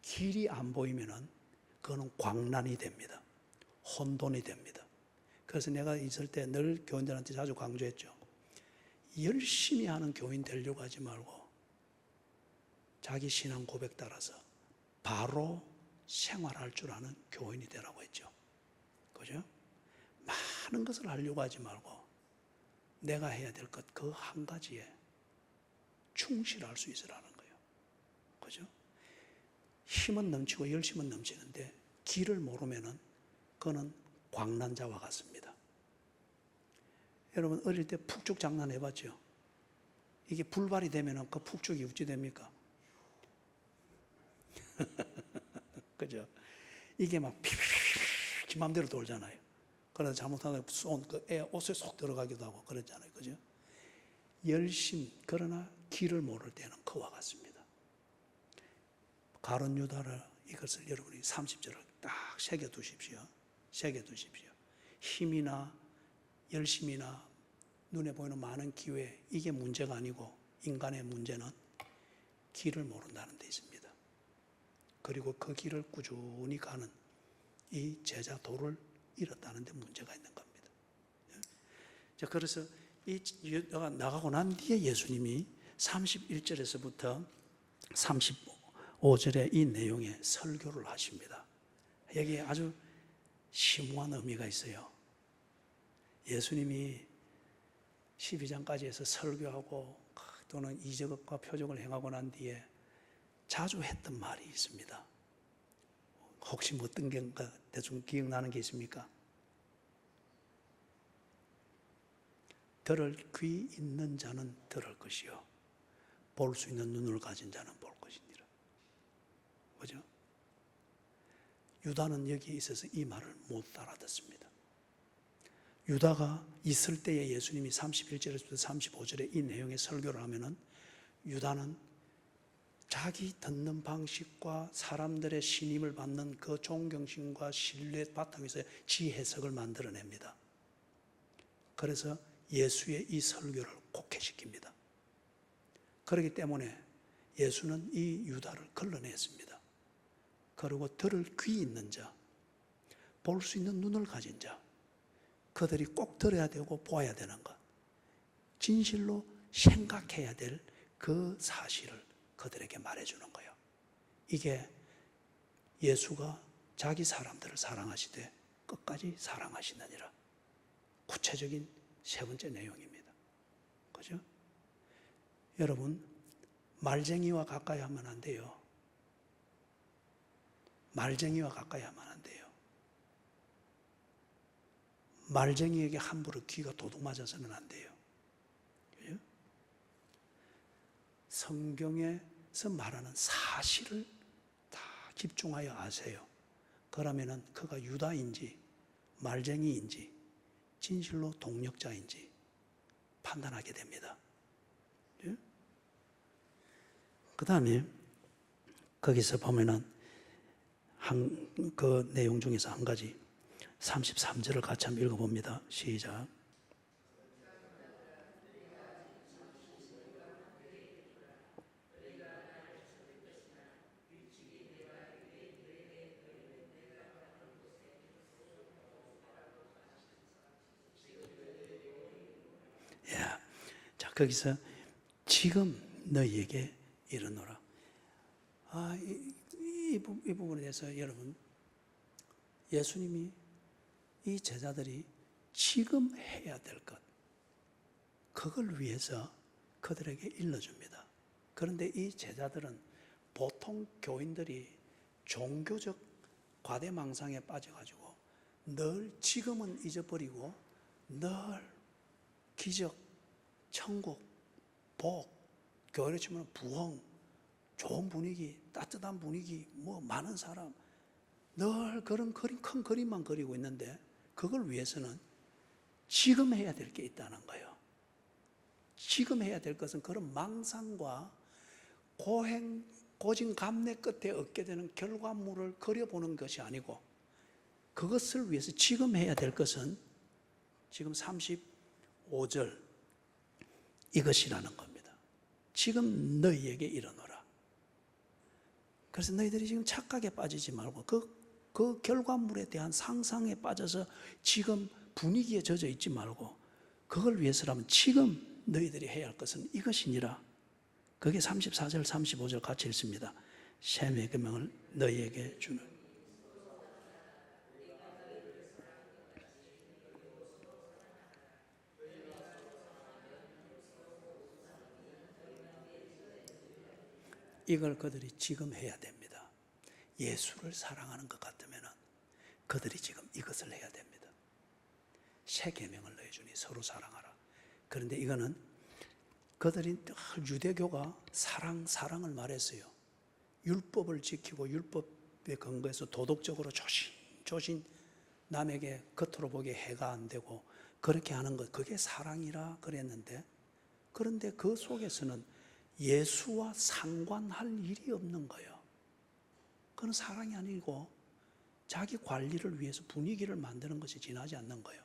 길이 안 보이면은 그거는 광란이 됩니다. 혼돈이 됩니다. 그래서 내가 있을 때 늘 교인들한테 자주 강조했죠. 열심히 하는 교인 되려고 하지 말고 자기 신앙 고백 따라서 바로 생활할 줄 아는 교인이 되라고 했죠. 그죠? 많은 것을 하려고 하지 말고 내가 해야 될 것 그 한 가지에 충실할 수 있으라는 거예요. 그죠? 힘은 넘치고 열심은 넘치는데 길을 모르면은 그거는 광란자와 같습니다. 여러분 어릴 때 푹죽 장난 해봤죠? 이게 불발이 되면은 그 푹죽이 어찌 됩니까? 그죠? 이게 막 피피피 지 맘대로 돌잖아요. 그래서 잘못하면 애 옷에 쏙 들어가기도 하고 그랬잖아요. 그죠? 열심, 그러나 길을 모를 때는 그와 같습니다. 가룟 유다를 이것을 여러분이 30절을 딱 새겨두십시오. 새겨두십시오. 힘이나 열심이나 눈에 보이는 많은 기회, 이게 문제가 아니고 인간의 문제는 길을 모른다는 데 있습니다. 그리고 그 길을 꾸준히 가는 이 제자 도를 잃었다는 데 문제가 있는 겁니다. 자, 그래서 이 유다가 나가고 난 뒤에 예수님이 31절에서부터 35절의 이 내용의 설교를 하십니다. 여기에 아주 심오한 의미가 있어요. 예수님이 12장까지 해서 설교하고 또는 이적과 표적을 행하고 난 뒤에 자주 했던 말이 있습니다. 혹시 뭐 어떤 게 대충 기억나는 게 있습니까? 들을 귀 있는 자는 들을 것이요 볼 수 있는 눈을 가진 자는 볼 것이니라. 그죠? 유다는 여기에 있어서 이 말을 못 알아듣습니다. 유다가 있을 때에 예수님이 31절에서 35절에 이 내용의 설교를 하면은 유다는 자기 듣는 방식과 사람들의 신임을 받는 그 존경심과 신뢰 바탕에서 지 해석을 만들어냅니다. 그래서 예수의 이 설교를 곡해시킵니다. 그렇기 때문에 예수는 이 유다를 걸러냈습니다. 그리고 들을 귀 있는 자, 볼 수 있는 눈을 가진 자, 그들이 꼭 들어야 되고 보아야 되는 것, 진실로 생각해야 될 그 사실을 그들에게 말해주는 거예요. 이게 예수가 자기 사람들을 사랑하시되 끝까지 사랑하시느니라. 구체적인 세 번째 내용입니다. 그죠? 여러분, 말쟁이와 가까이 하면 안 돼요. 말쟁이와 가까이 하면 안 돼요. 말쟁이에게 함부로 귀가 도둑 맞아서는 안 돼요. 성경에서 말하는 사실을 다 집중하여 아세요. 그러면은 그가 유다인지 말쟁이인지 진실로 동력자인지 판단하게 됩니다. 예? 그 다음에 거기서 보면은 그 내용 중에서 한 가지 33절을 같이 한번 읽어봅니다. 시작. 예. 자, 거기서 지금 너희에게 이르노라. 이 부분에 대해서 여러분, 예수님이 이 제자들이 지금 해야 될 것, 그걸 위해서 그들에게 일러줍니다. 그런데 이 제자들은 보통 교인들이 종교적 과대망상에 빠져가지고 늘 지금은 잊어버리고 늘 기적, 천국, 복, 교회로 치면 부흥, 좋은 분위기, 따뜻한 분위기, 뭐 많은 사람, 늘 그런 큰 그림만 그리고 있는데 그걸 위해서는 지금 해야 될 게 있다는 거예요. 지금 해야 될 것은 그런 망상과 고진감래 끝에 얻게 되는 결과물을 그려보는 것이 아니고 그것을 위해서 지금 해야 될 것은 지금 35절 이것이라는 겁니다. 지금 너희에게 이르노라. 그래서 너희들이 지금 착각에 빠지지 말고 그 결과물에 대한 상상에 빠져서 지금 분위기에 젖어 있지 말고 그걸 위해서라면 지금 너희들이 해야 할 것은 이것이니라. 그게 34절 35절 같이 읽습니다. 셈의 계명을 너희에게 주는. 이걸 그들이 지금 해야 됩니다. 예수를 사랑하는 것 같으면 그들이 지금 이것을 해야 됩니다. 새 계명을 너희 주니 서로 사랑하라. 그런데 이거는 그들이 유대교가 사랑을 말했어요. 율법을 지키고 율법에 근거해서 도덕적으로 조신 남에게 겉으로 보기에 해가 안 되고 그렇게 하는 것, 그게 사랑이라 그랬는데, 그런데 그 속에서는 예수와 상관할 일이 없는 거예요. 그건 사랑이 아니고 자기 관리를 위해서 분위기를 만드는 것이 지나지 않는 거예요.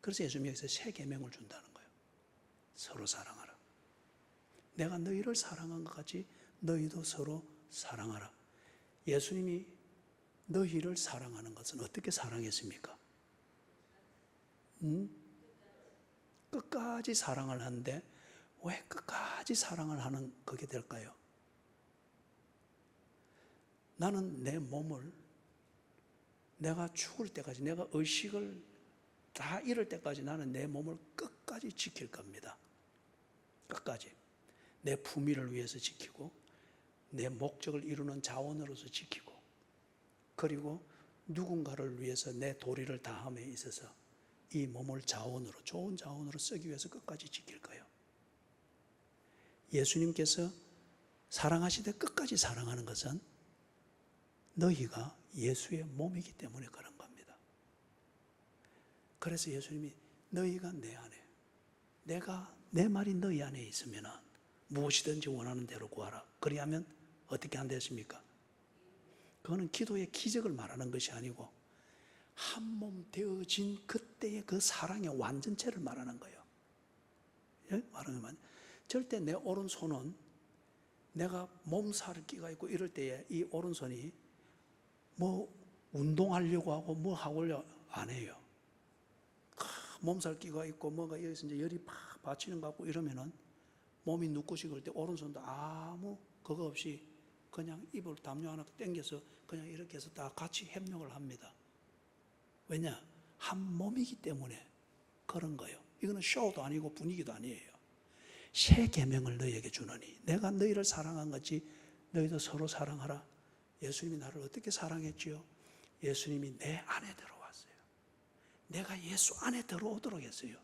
그래서 예수님이 여기서 새 계명을 준다는 거예요. 서로 사랑하라. 내가 너희를 사랑한 것 같이 너희도 서로 사랑하라. 예수님이 너희를 사랑하는 것은 어떻게 사랑했습니까? 끝까지 사랑을 하는데 왜 끝까지 사랑을 하는 그게 될까요? 나는 내 몸을 내가 죽을 때까지, 내가 의식을 다 잃을 때까지 나는 내 몸을 끝까지 지킬 겁니다. 끝까지. 내 품위를 위해서 지키고 내 목적을 이루는 자원으로서 지키고 그리고 누군가를 위해서 내 도리를 다함에 있어서 이 몸을 자원으로, 좋은 자원으로 쓰기 위해서 끝까지 지킬 거예요. 예수님께서 사랑하시되 끝까지 사랑하는 것은 너희가 예수의 몸이기 때문에 그런 겁니다. 그래서 예수님이 너희가 내 안에, 내 말이 너희 안에 있으면 무엇이든지 원하는 대로 구하라. 그리하면 어떻게 한댔습니까? 그거는 기도의 기적을 말하는 것이 아니고 한 몸 되어진 그때의 그 사랑의 완전체를 말하는 거예요. 말하면 절대 내 오른손은 내가 몸살을 끼가 있고 이럴 때에 이 오른손이 뭐 운동하려고 하고 뭐 하려고 안 해요. 몸살 끼가 있고 뭐가 여기서 이제 열이 팍 받치는 것 같고 이러면은 몸이 눕고시 그럴 때 오른손도 아무 그거 없이 그냥 입을 담요 하나 당겨서 그냥 이렇게 해서 다 같이 협력을 합니다. 왜냐? 한 몸이기 때문에 그런 거예요. 이거는 쇼도 아니고 분위기도 아니에요. 새 계명을 너희에게 주노니 내가 너희를 사랑한 같이 너희도 서로 사랑하라. 예수님이 나를 어떻게 사랑했지요? 예수님이 내 안에 들어왔어요. 내가 예수 안에 들어오도록 했어요.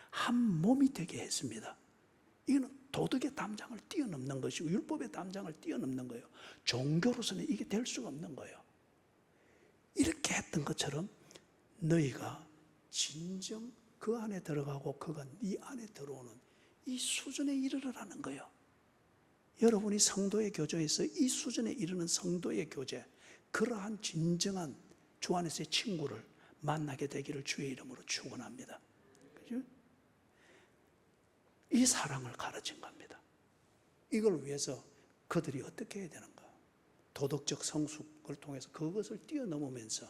한 몸이 되게 했습니다. 이거는 도덕의 담장을 뛰어넘는 것이고 율법의 담장을 뛰어넘는 거예요. 종교로서는 이게 될 수가 없는 거예요. 이렇게 했던 것처럼 너희가 진정 그 안에 들어가고 그가 네 안에 들어오는 이 수준에 이르르라는 거예요. 여러분이 성도의 교제에서 이 수준에 이르는 성도의 교제, 그러한 진정한 주 안에서의 친구를 만나게 되기를 주의 이름으로 축원합니다. 그죠? 이 사랑을 가르친 겁니다. 이걸 위해서 그들이 어떻게 해야 되는가? 도덕적 성숙을 통해서 그것을 뛰어넘으면서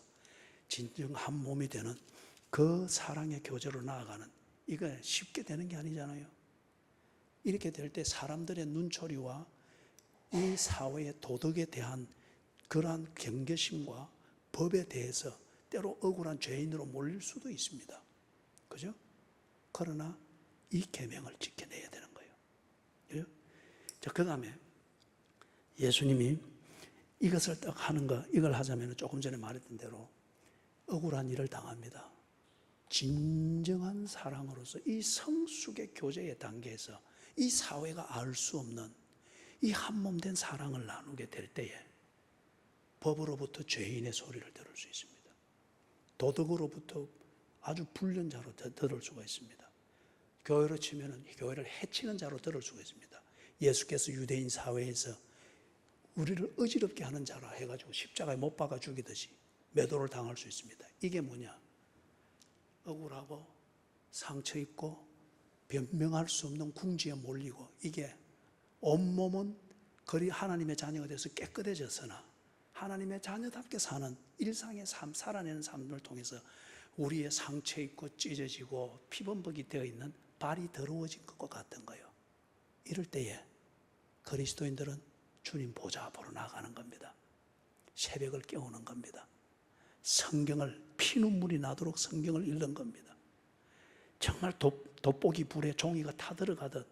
진정 한 몸이 되는 그 사랑의 교제로 나아가는, 이거 쉽게 되는 게 아니잖아요. 이렇게 될 때 사람들의 눈초리와 이 사회의 도덕에 대한 그러한 경계심과 법에 대해서 때로 억울한 죄인으로 몰릴 수도 있습니다. 그죠? 그러나 이 계명을 지켜내야 되는 거예요. 그죠? 자, 그 다음에 예수님이 이것을 딱 하는 거, 이걸 하자면 조금 전에 말했던 대로 억울한 일을 당합니다. 진정한 사랑으로서 이 성숙의 교제의 단계에서 이 사회가 알 수 없는 이 한몸된 사랑을 나누게 될 때에 법으로부터 죄인의 소리를 들을 수 있습니다. 도덕으로부터 아주 불륜자로 들을 수가 있습니다. 교회로 치면 교회를 해치는 자로 들을 수가 있습니다. 예수께서 유대인 사회에서 우리를 어지럽게 하는 자라 해가지고 십자가에 못 박아 죽이듯이 매도를 당할 수 있습니다. 이게 뭐냐? 억울하고 상처 입고 변명할 수 없는 궁지에 몰리고, 이게 온몸은 거리 하나님의 자녀가 돼서 깨끗해졌으나 하나님의 자녀답게 사는 일상의 삶, 살아내는 삶을 통해서 우리의 상처 입고 찢어지고 피범벅이 되어 있는 발이 더러워진 것과 같은 거예요. 이럴 때에 그리스도인들은 주님 보좌 앞으로 나가는 겁니다. 새벽을 깨우는 겁니다. 성경을 피눈물이 나도록 성경을 읽는 겁니다. 정말 돋보기 불에 종이가 타들어가듯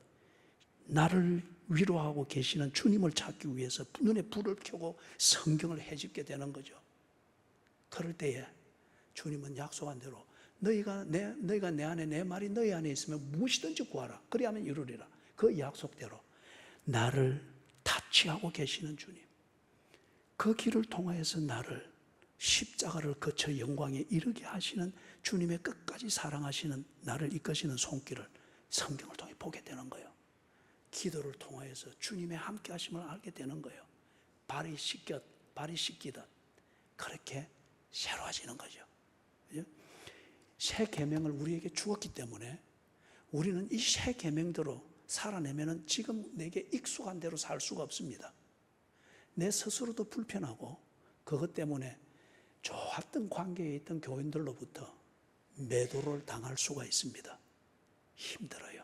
나를 위로하고 계시는 주님을 찾기 위해서 눈에 불을 켜고 성경을 헤집게 되는 거죠. 그럴 때에 주님은 약속한 대로 너희가 내 안에, 내 말이 너희 안에 있으면 무엇이든지 구하라. 그리하면 이루리라. 그 약속대로 나를 타치하고 계시는 주님, 그 길을 통하여서 나를 십자가를 거쳐 영광에 이르게 하시는 주님의 끝까지 사랑하시는 나를 이끄시는 손길을 성경을 통해 보게 되는 거예요. 기도를 통하여서 주님의 함께 하심을 알게 되는 거예요. 발이 씻기듯 그렇게 새로워지는 거죠. 새 계명을 우리에게 주었기 때문에 우리는 이 새 계명대로 살아내면은 지금 내게 익숙한 대로 살 수가 없습니다. 내 스스로도 불편하고 그것 때문에 좋았던 관계에 있던 교인들로부터 매도를 당할 수가 있습니다. 힘들어요.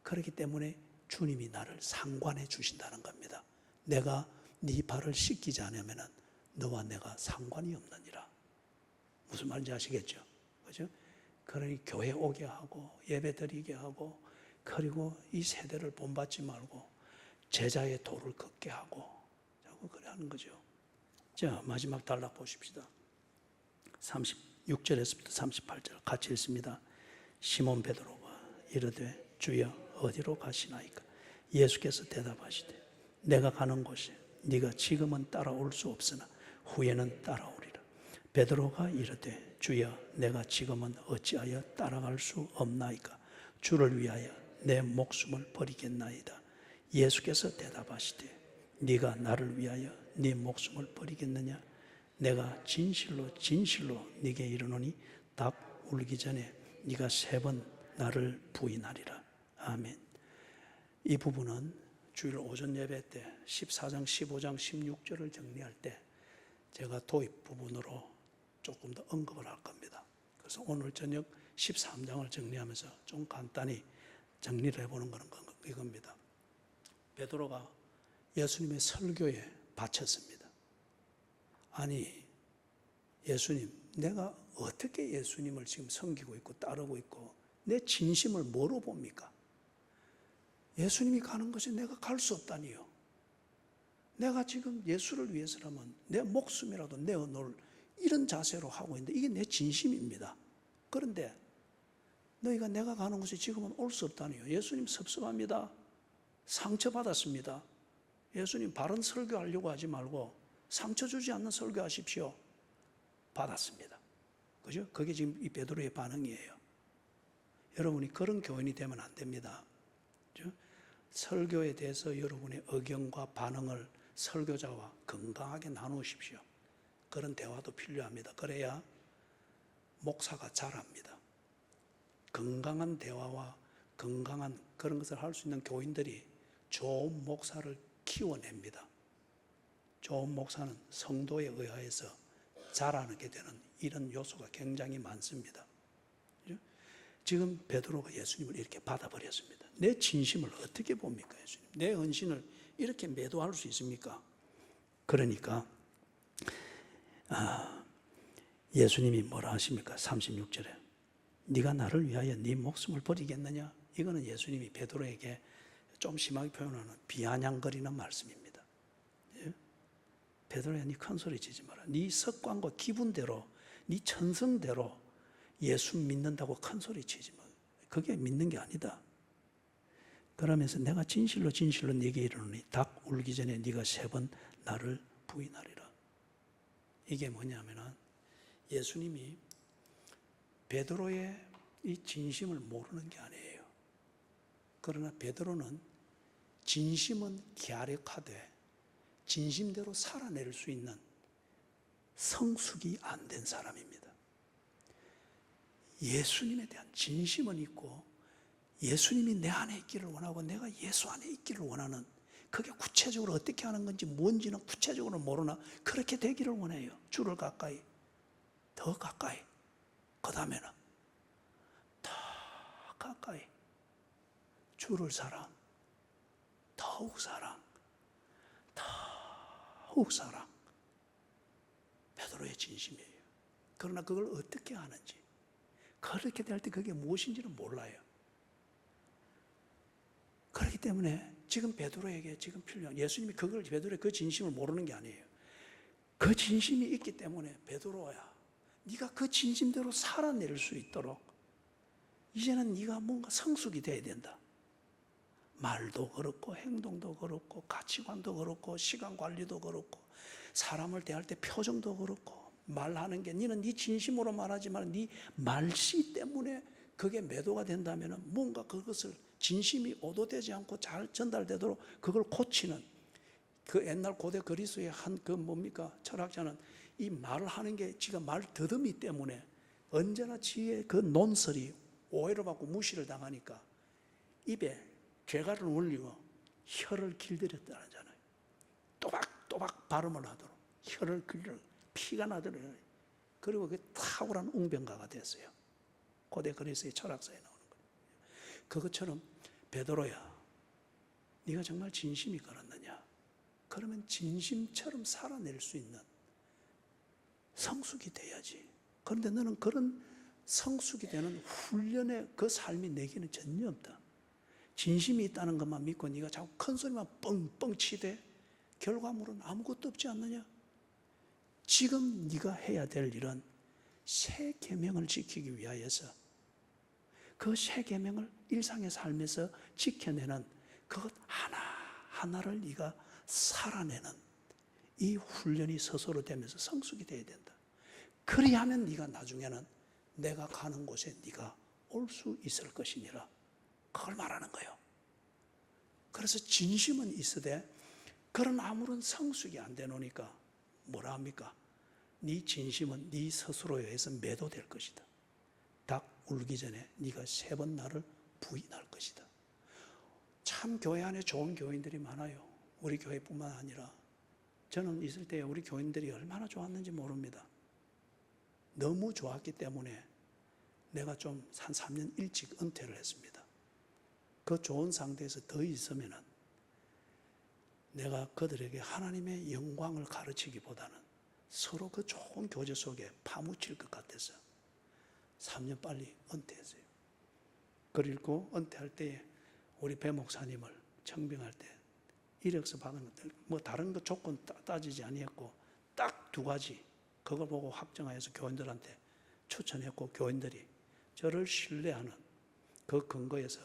그렇기 때문에 주님이 나를 상관해 주신다는 겁니다. 내가 네 발을 씻기지 않으면 너와 내가 상관이 없느니라. 무슨 말인지 아시겠죠? 그죠? 그러니 교회 오게 하고 예배 드리게 하고, 그리고 이 세대를 본받지 말고 제자의 도를 걷게 하고 자꾸 그래 하는 거죠. 자, 마지막 단락 보십시다. 36절에서부터 38절 같이 읽습니다. 시몬 베드로가 이르되 주여 어디로 가시나이까? 예수께서 대답하시되 내가 가는 곳에 네가 지금은 따라올 수 없으나 후에는 따라오리라. 베드로가 이르되 주여 내가 지금은 어찌하여 따라갈 수 없나이까? 주를 위하여 내 목숨을 버리겠나이다. 예수께서 대답하시되 네가 나를 위하여 네 목숨을 버리겠느냐? 내가 진실로 진실로 네게 이르노니 닭 울기 전에 네가 3번 나를 부인하리라. 아멘. 이 부분은 주일 오전 예배 때 14장, 15장, 16절을 정리할 때 제가 도입 부분으로 조금 더 언급을 할 겁니다. 그래서 오늘 저녁 13장을 정리하면서 좀 간단히 정리를 해보는 것은 이겁니다. 베드로가 예수님의 설교에 바쳤습니다. 아니, 예수님, 내가 어떻게 예수님을 지금 섬기고 있고 따르고 있고 내 진심을 뭐로 봅니까? 예수님이 가는 곳에 내가 갈 수 없다니요. 내가 지금 예수를 위해서라면 내 목숨이라도 내어놓을 이런 자세로 하고 있는데 이게 내 진심입니다. 그런데 너희가 내가 가는 곳에 지금은 올 수 없다니요. 예수님 섭섭합니다. 상처받았습니다. 예수님 바른 설교하려고 하지 말고 상처 주지 않는 설교하십시오. 받았습니다. 그죠? 그게 지금 이 베드로의 반응이에요. 여러분이 그런 교인이 되면 안 됩니다. 그죠? 설교에 대해서 여러분의 의견과 반응을 설교자와 건강하게 나누십시오. 그런 대화도 필요합니다. 그래야 목사가 자랍니다. 건강한 대화와 건강한 그런 것을 할 수 있는 교인들이 좋은 목사를 키워냅니다. 좋은 목사는 성도에 의하여서 자라나게 되는 이런 요소가 굉장히 많습니다. 지금 베드로가 예수님을 이렇게 받아버렸습니다. 내 진심을 어떻게 봅니까, 예수님? 내 헌신을 이렇게 매도할 수 있습니까? 그러니까 예수님이 뭐라 하십니까? 36절에 네가 나를 위하여 네 목숨을 버리겠느냐? 이거는 예수님이 베드로에게 좀 심하게 표현하는 비아냥거리는 말씀입니다. 예? 베드로야, 네 큰 소리 치지 마라. 네 습관과 기분대로, 네 천성대로 예수 믿는다고 큰 소리 치지 마. 그게 믿는 게 아니다. 그러면서 내가 진실로 네게 이르노니 닭 울기 전에 네가 3번 나를 부인하리라. 이게 뭐냐면은 예수님이 베드로의 이 진심을 모르는 게 아니에요. 그러나 베드로는 진심은 갸륵하되 진심대로 살아낼 수 있는 성숙이 안 된 사람입니다. 예수님에 대한 진심은 있고 예수님이 내 안에 있기를 원하고 내가 예수 안에 있기를 원하는, 그게 구체적으로 어떻게 하는 건지 뭔지는 구체적으로 모르나 그렇게 되기를 원해요. 주를 가까이, 더 가까이, 그 다음에는 더 가까이, 주를 사랑, 더욱 사랑, 더욱 사랑. 베드로의 진심이에요. 그러나 그걸 어떻게 하는지, 그렇게 될 때 그게 무엇인지는 몰라요. 그렇기 때문에 지금 베드로에게 지금 필요한, 예수님이 그걸 베드로의 그 진심을 모르는 게 아니에요. 그 진심이 있기 때문에 베드로야, 네가 그 진심대로 살아낼 수 있도록 이제는 네가 뭔가 성숙이 돼야 된다. 말도 그렇고 행동도 그렇고 가치관도 그렇고 시간 관리도 그렇고 사람을 대할 때 표정도 그렇고 말하는 게, 너는 네 진심으로 말하지만 네 말씨 때문에 그게 매도가 된다면 뭔가 그것을 진심이 오도되지 않고 잘 전달되도록 그걸 고치는, 그 옛날 고대 그리스의 한 그 뭡니까 철학자는 이 말을 하는 게 지가 말 더듬이 때문에 언제나 지의 그 논설이 오해를 받고 무시를 당하니까 입에 괴가를 올리고 혀를 길들였다잖아요. 또박또박 발음을 하도록 혀를 길러 피가 나도록. 그리고 그 탁월한 웅변가가 됐어요. 고대 그리스의 철학사에 나오는 거예요. 그것처럼 베드로야, 네가 정말 진심이 그렇느냐? 그러면 진심처럼 살아낼 수 있는 성숙이 돼야지. 그런데 너는 그런 성숙이 되는 훈련의 그 삶이 내게는 전혀 없다. 진심이 있다는 것만 믿고 네가 자꾸 큰 소리만 뻥뻥 치되 결과물은 아무것도 없지 않느냐? 지금 네가 해야 될 일은 새 계명을 지키기 위하여서 그 새 계명을 일상의 삶에서 지켜내는 그것 하나하나를 네가 살아내는 이 훈련이 스스로 되면서 성숙이 돼야 된다. 그리하면 네가 나중에는 내가 가는 곳에 네가 올 수 있을 것이니라. 그걸 말하는 거예요. 그래서 진심은 있으되 그런 아무런 성숙이 안 되노니까 뭐라 합니까? 네 진심은 네 스스로에 의해서 매도될 것이다. 닭 울기 전에 네가 3번 나를 부인할 것이다. 참 교회 안에 좋은 교인들이 많아요. 우리 교회뿐만 아니라 저는 있을 때 우리 교인들이 얼마나 좋았는지 모릅니다. 너무 좋았기 때문에 내가 좀 한 3년 일찍 은퇴를 했습니다. 그 좋은 상태에서 더 있으면은 내가 그들에게 하나님의 영광을 가르치기보다는 서로 그 좋은 교제 속에 파묻힐 것 같아서 3년 빨리 은퇴했어요. 그리고 은퇴할 때에 우리 배 목사님을 청빙할 때 이력서 받은 것들 뭐 다른 거 조건 따지지 아니했고 딱 2가지 그걸 보고 확정하여서 교인들한테 추천했고 교인들이 저를 신뢰하는 그 근거에서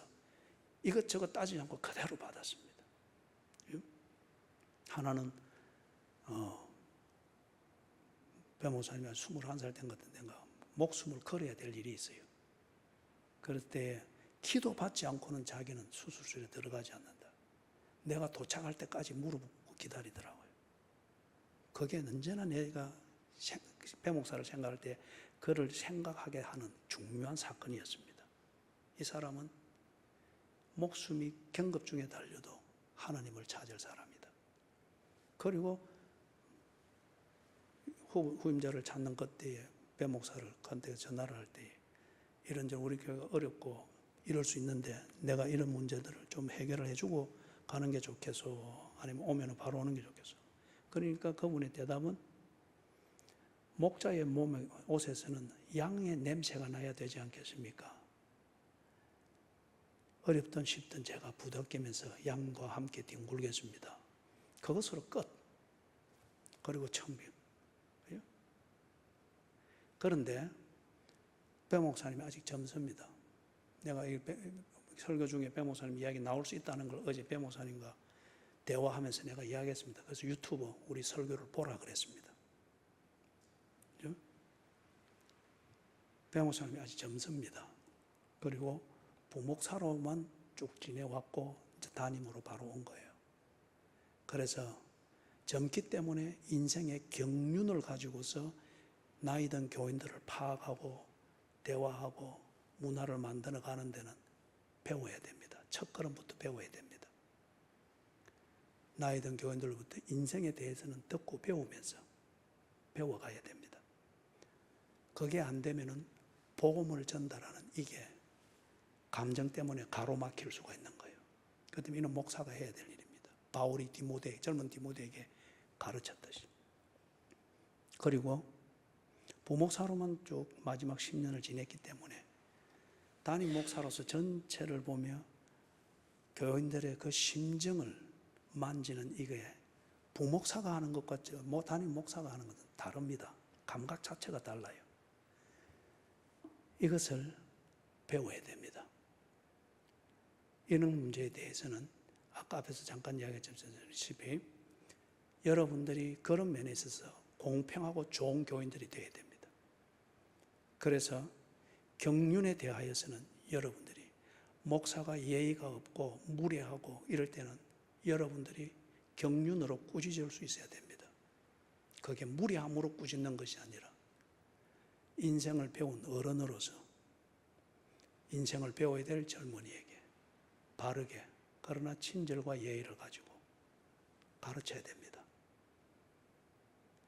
이것저것 따지지 않고 그대로 받았습니다. 하나는 변호사님이 21살 된 것 같은데 목숨을 걸어야 될 일이 있어요. 그럴 때 기도 받지 않고는 자기는 수술실에 들어가지 않는다. 내가 도착할 때까지 무릎 꿇고 기다리더라고요. 그게 언제나 내가 배 목사를 생각할 때 그를 생각하게 하는 중요한 사건이었습니다. 이 사람은 목숨이 경급중에 달려도 하나님을 찾을 사람이다. 그리고 후임자를 찾는 그때에 배 목사를 그한테 전화를 할 때에 이런저런 우리 교회가 어렵고 이럴 수 있는데 내가 이런 문제들을 좀 해결을 해주고 가는 게 좋겠소? 아니면 오면 바로 오는 게 좋겠소? 그러니까 그분의 대답은 목자의 몸에 옷에서는 양의 냄새가 나야 되지 않겠습니까? 어렵든 쉽든 제가 부닥이면서 양과 함께 뒹굴겠습니다. 그것으로 끝. 그리고 청빙. 그런데 배 목사님이 아직 젊습니다. 내가 이 설교 중에 배 목사님 이야기 나올 수 있다는 걸 어제 배 목사님과 대화하면서 내가 이야기했습니다. 그래서 유튜브 우리 설교를 보라 그랬습니다. 그죠? 배 목사님이 아직 젊습니다. 그리고 부목사로만 쭉 지내왔고 이제 담임으로 바로 온 거예요. 그래서 젊기 때문에 인생의 경륜을 가지고서 나이 든 교인들을 파악하고 대화하고 문화를 만들어 가는 데는 배워야 됩니다. 첫걸음부터 배워야 됩니다. 나이 든 교인들로부터 인생에 대해서는 듣고 배우면서 배워가야 됩니다. 그게 안 되면은 복음을 전달하는 이게 감정 때문에 가로막힐 수가 있는 거예요. 그 때문에 이는 목사가 해야 될 일입니다. 바울이 젊은 디모데에게 가르쳤듯이. 그리고 부목사로만 쭉 마지막 10년을 지냈기 때문에 담임 목사로서 전체를 보며 교인들의 그 심정을 만지는 이게 부목사가 하는 것과 담임 목사가 하는 것은 다릅니다. 감각 자체가 달라요. 이것을 배워야 됩니다. 이런 문제에 대해서는 아까 앞에서 잠깐 이야기했다시피 여러분들이 그런 면에 있어서 공평하고 좋은 교인들이 되어야 됩니다. 그래서 경륜에 대하여서는 여러분들이 목사가 예의가 없고 무례하고 이럴 때는 여러분들이 경륜으로 꾸짖을 수 있어야 됩니다. 그게 무례함으로 꾸짖는 것이 아니라 인생을 배운 어른으로서 인생을 배워야 될 젊은이에게 바르게 그러나 친절과 예의를 가지고 가르쳐야 됩니다.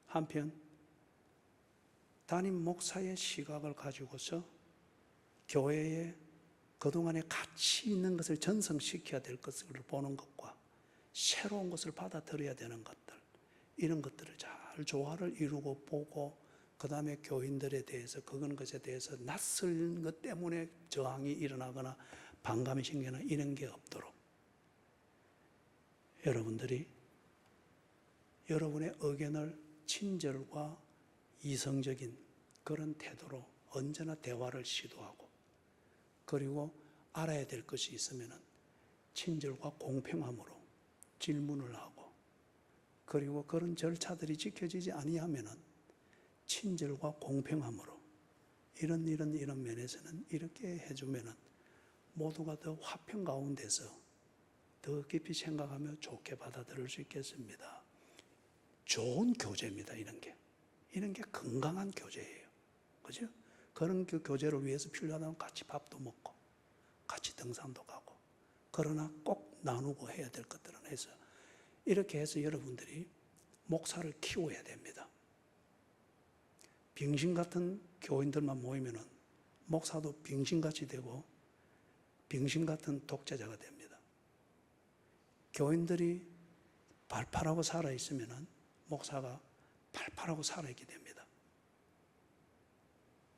한편 담임 목사의 시각을 가지고서 교회에 그동안에 가치 있는 것을 전승시켜야 될 것을 보는 것과 새로운 것을 받아들여야 되는 것들, 이런 것들을 잘 조화를 이루고 보고 그 다음에 교인들에 대해서 그런 것에 대해서 낯선 것 때문에 저항이 일어나거나 반감이 생기거나 이런 게 없도록 여러분들이 여러분의 의견을 친절과 이성적인 그런 태도로 언제나 대화를 시도하고 그리고 알아야 될 것이 있으면 친절과 공평함으로 질문을 하고 그리고 그런 절차들이 지켜지지 아니하면 친절과 공평함으로 이런 면에서는 이렇게 해주면 모두가 더 화평 가운데서 더 깊이 생각하며 좋게 받아들일 수 있겠습니다. 좋은 교제입니다. 이런 게 건강한 교제예요. 그죠? 그런 교제를 위해서 필요하다면 같이 밥도 먹고 같이 등산도 가고 그러나 꼭 나누고 해야 될 것들은 해서 이렇게 해서 여러분들이 목사를 키워야 됩니다. 빙신 같은 교인들만 모이면은 목사도 빙신같이 되고 빙신 같은 독재자가 됩니다. 교인들이 발팔하고 살아있으면은 목사가 발팔하고 살아있게 됩니다.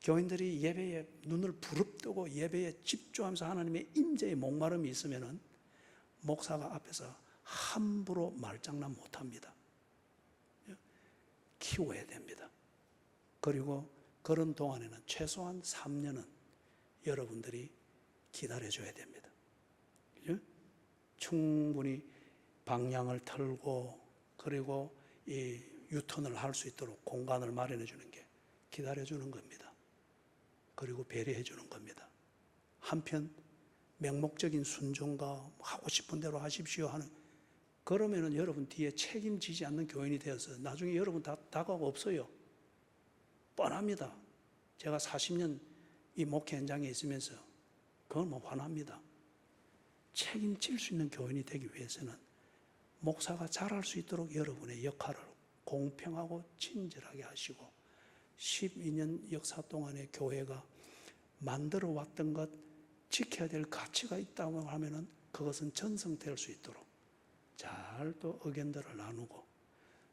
교인들이 예배에 눈을 부릅뜨고 예배에 집중하면서 하나님의 임재의 목마름이 있으면은 목사가 앞에서 함부로 말장난 못합니다. 키워야 됩니다. 그리고 그런 동안에는 최소한 3년은 여러분들이 기다려줘야 됩니다. 그죠? 충분히 방향을 틀고 그리고 이 유턴을 할 수 있도록 공간을 마련해 주는 게 기다려주는 겁니다. 그리고 배려해 주는 겁니다. 한편 맹목적인 순종과 하고 싶은 대로 하십시오 하는, 그러면은 여러분 뒤에 책임지지 않는 교인이 되어서 나중에 여러분 다가가 없어요. 뻔합니다. 제가 40년 이 목회 현장에 있으면서 그건 뭐 화납니다. 책임질 수 있는 교인이 되기 위해서는 목사가 잘할 수 있도록 여러분의 역할을 공평하고 친절하게 하시고 12년 역사 동안의 교회가 만들어 왔던 것, 지켜야 될 가치가 있다고 하면은 그것은 전성될 수 있도록 잘 또 의견들을 나누고,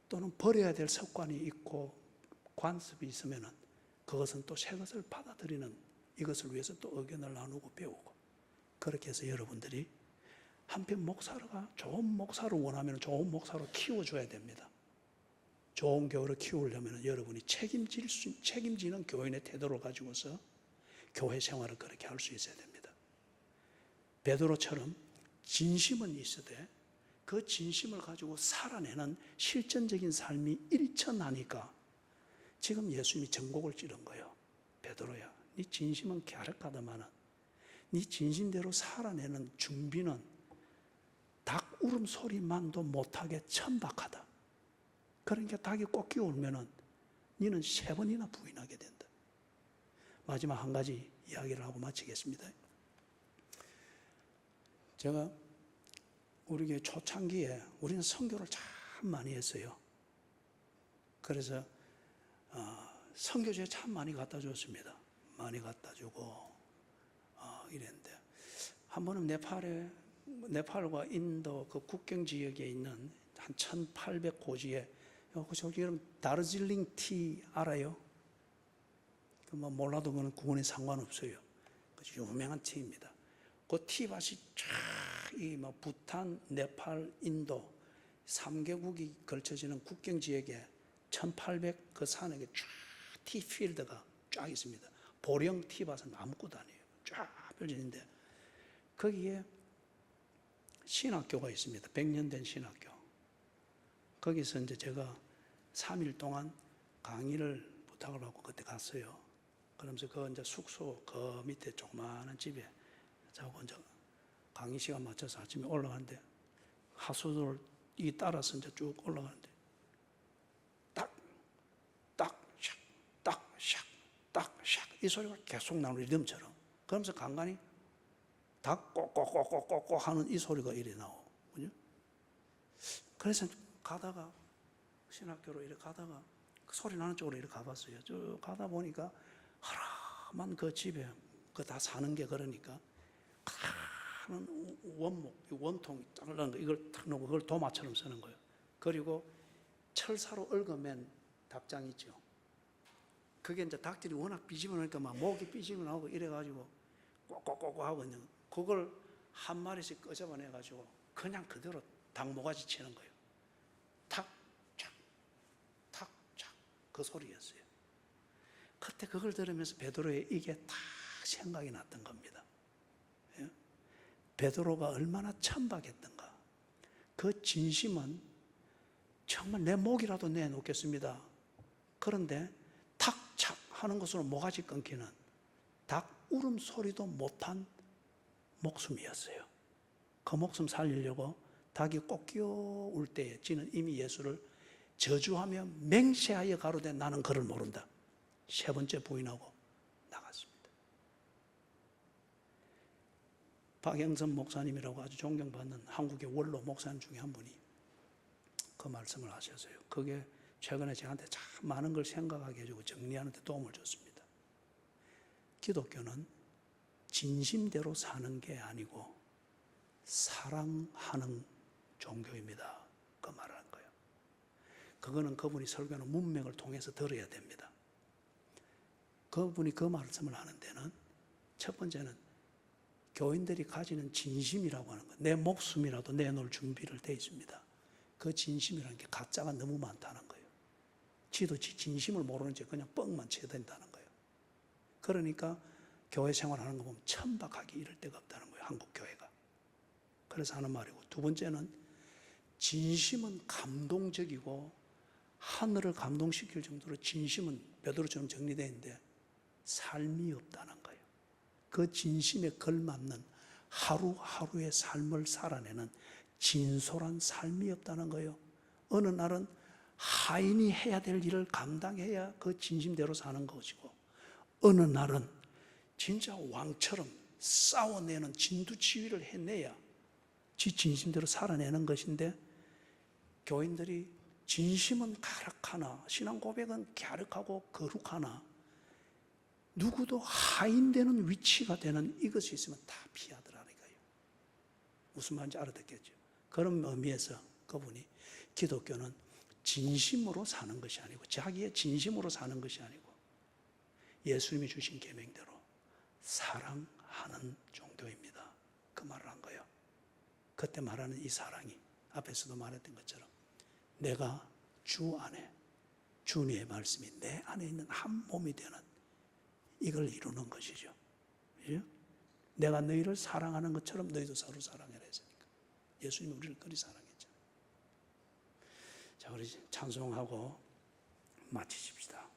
또는 버려야 될 습관이 있고 관습이 있으면은 그것은 또 새 것을 받아들이는, 이것을 위해서 또 의견을 나누고 배우고, 그렇게 해서 여러분들이 한편 목사가 좋은 목사를 원하면 좋은 목사로 키워줘야 됩니다. 좋은 교회를 키우려면 여러분이 책임지는 교인의 태도를 가지고서 교회 생활을 그렇게 할 수 있어야 됩니다. 베드로처럼 진심은 있으되 그 진심을 가지고 살아내는 실전적인 삶이 일천하니까 지금 예수님이 전곡을 찌른 거예요. 베드로야, 네 진심은 갸륵하다마는 네 진심대로 살아내는 준비는 닭 울음소리만도 못하게 천박하다. 그러니까 닭이 꼭 끼울면은 너는 3번이나 부인하게 된다. 마지막 한 가지 이야기를 하고 마치겠습니다. 제가 우리 교회 초창기에 우리는 선교를 참 많이 했어요. 그래서 선교지에 참 많이 갖다 줬습니다. 많이 갖다 주고 이랬는데, 한 번은 네팔과 인도 그 국경 지역에 있는 한 1800고지에, 저기 여러분 다르질링 티 알아요? 그 뭐 몰라도 그건 구원에 상관없어요. 그 유명한 티입니다. 그 티밭이 쫙 뭐 부탄, 네팔, 인도 3개국이 걸쳐지는 국경 지역에 1800 그 산에 쫙 티필드가 쫙 있습니다. 보령 티밭은 아무것도 아니에요. 쫙 펼쳐지는데 거기에 신학교가 있습니다. 100년 된 신학교. 거기서 이제 제가 3일 동안 강의를 부탁을 받고 그때 갔어요. 그러면서 그 이제 숙소 그 밑에 조그마한 집에 자고 이제 강의 시간 맞춰서 아침에 올라가는데 하수도를 이 따라서 이제 쭉 올라가는데 딱, 딱, 샥, 딱, 샥, 딱, 샥 이 소리가 계속 나오는 리듬처럼. 그러면서 간간히 닭 꼭꼭꼭꼭꼭 하는 이 소리가 이래 나오고, 그죠? 그래서 가다가 신학교로 이렇게 가다가 그 소리 나는 쪽으로 이렇게 가봤어요. 쭉 가다 보니까 허름한 그 집에 그 다 사는 게 그러니까 하는 원목, 원통 잘라는 거 이걸 탁 놓고 그걸 도마처럼 쓰는 거예요. 그리고 철사로 얽어맨 닭장 있죠. 그게 이제 닭들이 워낙 삐집어놓으니까 막 목이 삐집어나오고 이래가지고 꼭꼭꼭 하고 있는 그걸 한 마리씩 끄집어내가지고 그냥 그대로 닭모가지 치는 거예요. 탁, 착, 탁, 착 그 소리였어요. 그때 그걸 들으면서 베드로의 이게 딱 생각이 났던 겁니다. 예? 베드로가 얼마나 천박했던가. 그 진심은 정말 내 목이라도 내놓겠습니다. 그런데 탁, 착 하는 것으로 모가지 끊기는 닭 울음소리도 못한 목숨이었어요. 그 목숨 살리려고 닭이 꼭 끼어올 때에 지는 이미 예수를 저주하며 맹세하여 가로되 나는 그를 모른다. 3번째 부인하고 나갔습니다. 박영선 목사님이라고 아주 존경받는 한국의 원로 목사님 중에 한 분이 그 말씀을 하셨어요. 그게 최근에 저한테 참 많은 걸 생각하게 해주고 정리하는 데 도움을 줬습니다. 기독교는 진심대로 사는 게 아니고 사랑하는 종교입니다. 그 말하는 거예요. 그거는 그분이 설교하는 문맥을 통해서 들어야 됩니다. 그분이 그 말씀을 하는 데는 첫 번째는 교인들이 가지는 진심이라고 하는 것, 내 목숨이라도 내놓을 준비를 돼 있습니다. 그 진심이라는 게 가짜가 너무 많다는 거예요. 지도 진심을 모르는 채 그냥 뻥만 쳐야 된다는 거예요. 그러니까 교회 생활하는 거 보면 천박하기 이를 데가 없다는 거예요. 한국 교회가. 그래서 하는 말이고, 두 번째는 진심은 감동적이고 하늘을 감동시킬 정도로 진심은 베드로처럼 정리되어 있는데 삶이 없다는 거예요. 그 진심에 걸맞는 하루하루의 삶을 살아내는 진솔한 삶이 없다는 거예요. 어느 날은 하인이 해야 될 일을 감당해야 그 진심대로 사는 것이고, 어느 날은 진짜 왕처럼 싸워내는 진두지휘를 해내야 지 진심대로 살아내는 것인데, 교인들이 진심은 가락하나 신앙 고백은 갸륵하고 거룩하나 누구도 하인되는 위치가 되는 이것이 있으면 다 피하더라는 거예요. 무슨 말인지 알아듣겠죠? 그런 의미에서 그분이 기독교는 진심으로 사는 것이 아니고, 자기의 진심으로 사는 것이 아니고 예수님이 주신 계명대로 사랑하는 종교입니다. 그 말을 한 거예요. 그때 말하는 이 사랑이 앞에서도 말했던 것처럼 내가 주 안에, 주님의 말씀이 내 안에 있는 한 몸이 되는 이걸 이루는 것이죠. 예? 내가 너희를 사랑하는 것처럼 너희도 서로 사랑해라 했으니까. 예수님이 우리를 그리 사랑했잖아요. 자, 우리 찬송하고 마치십시다.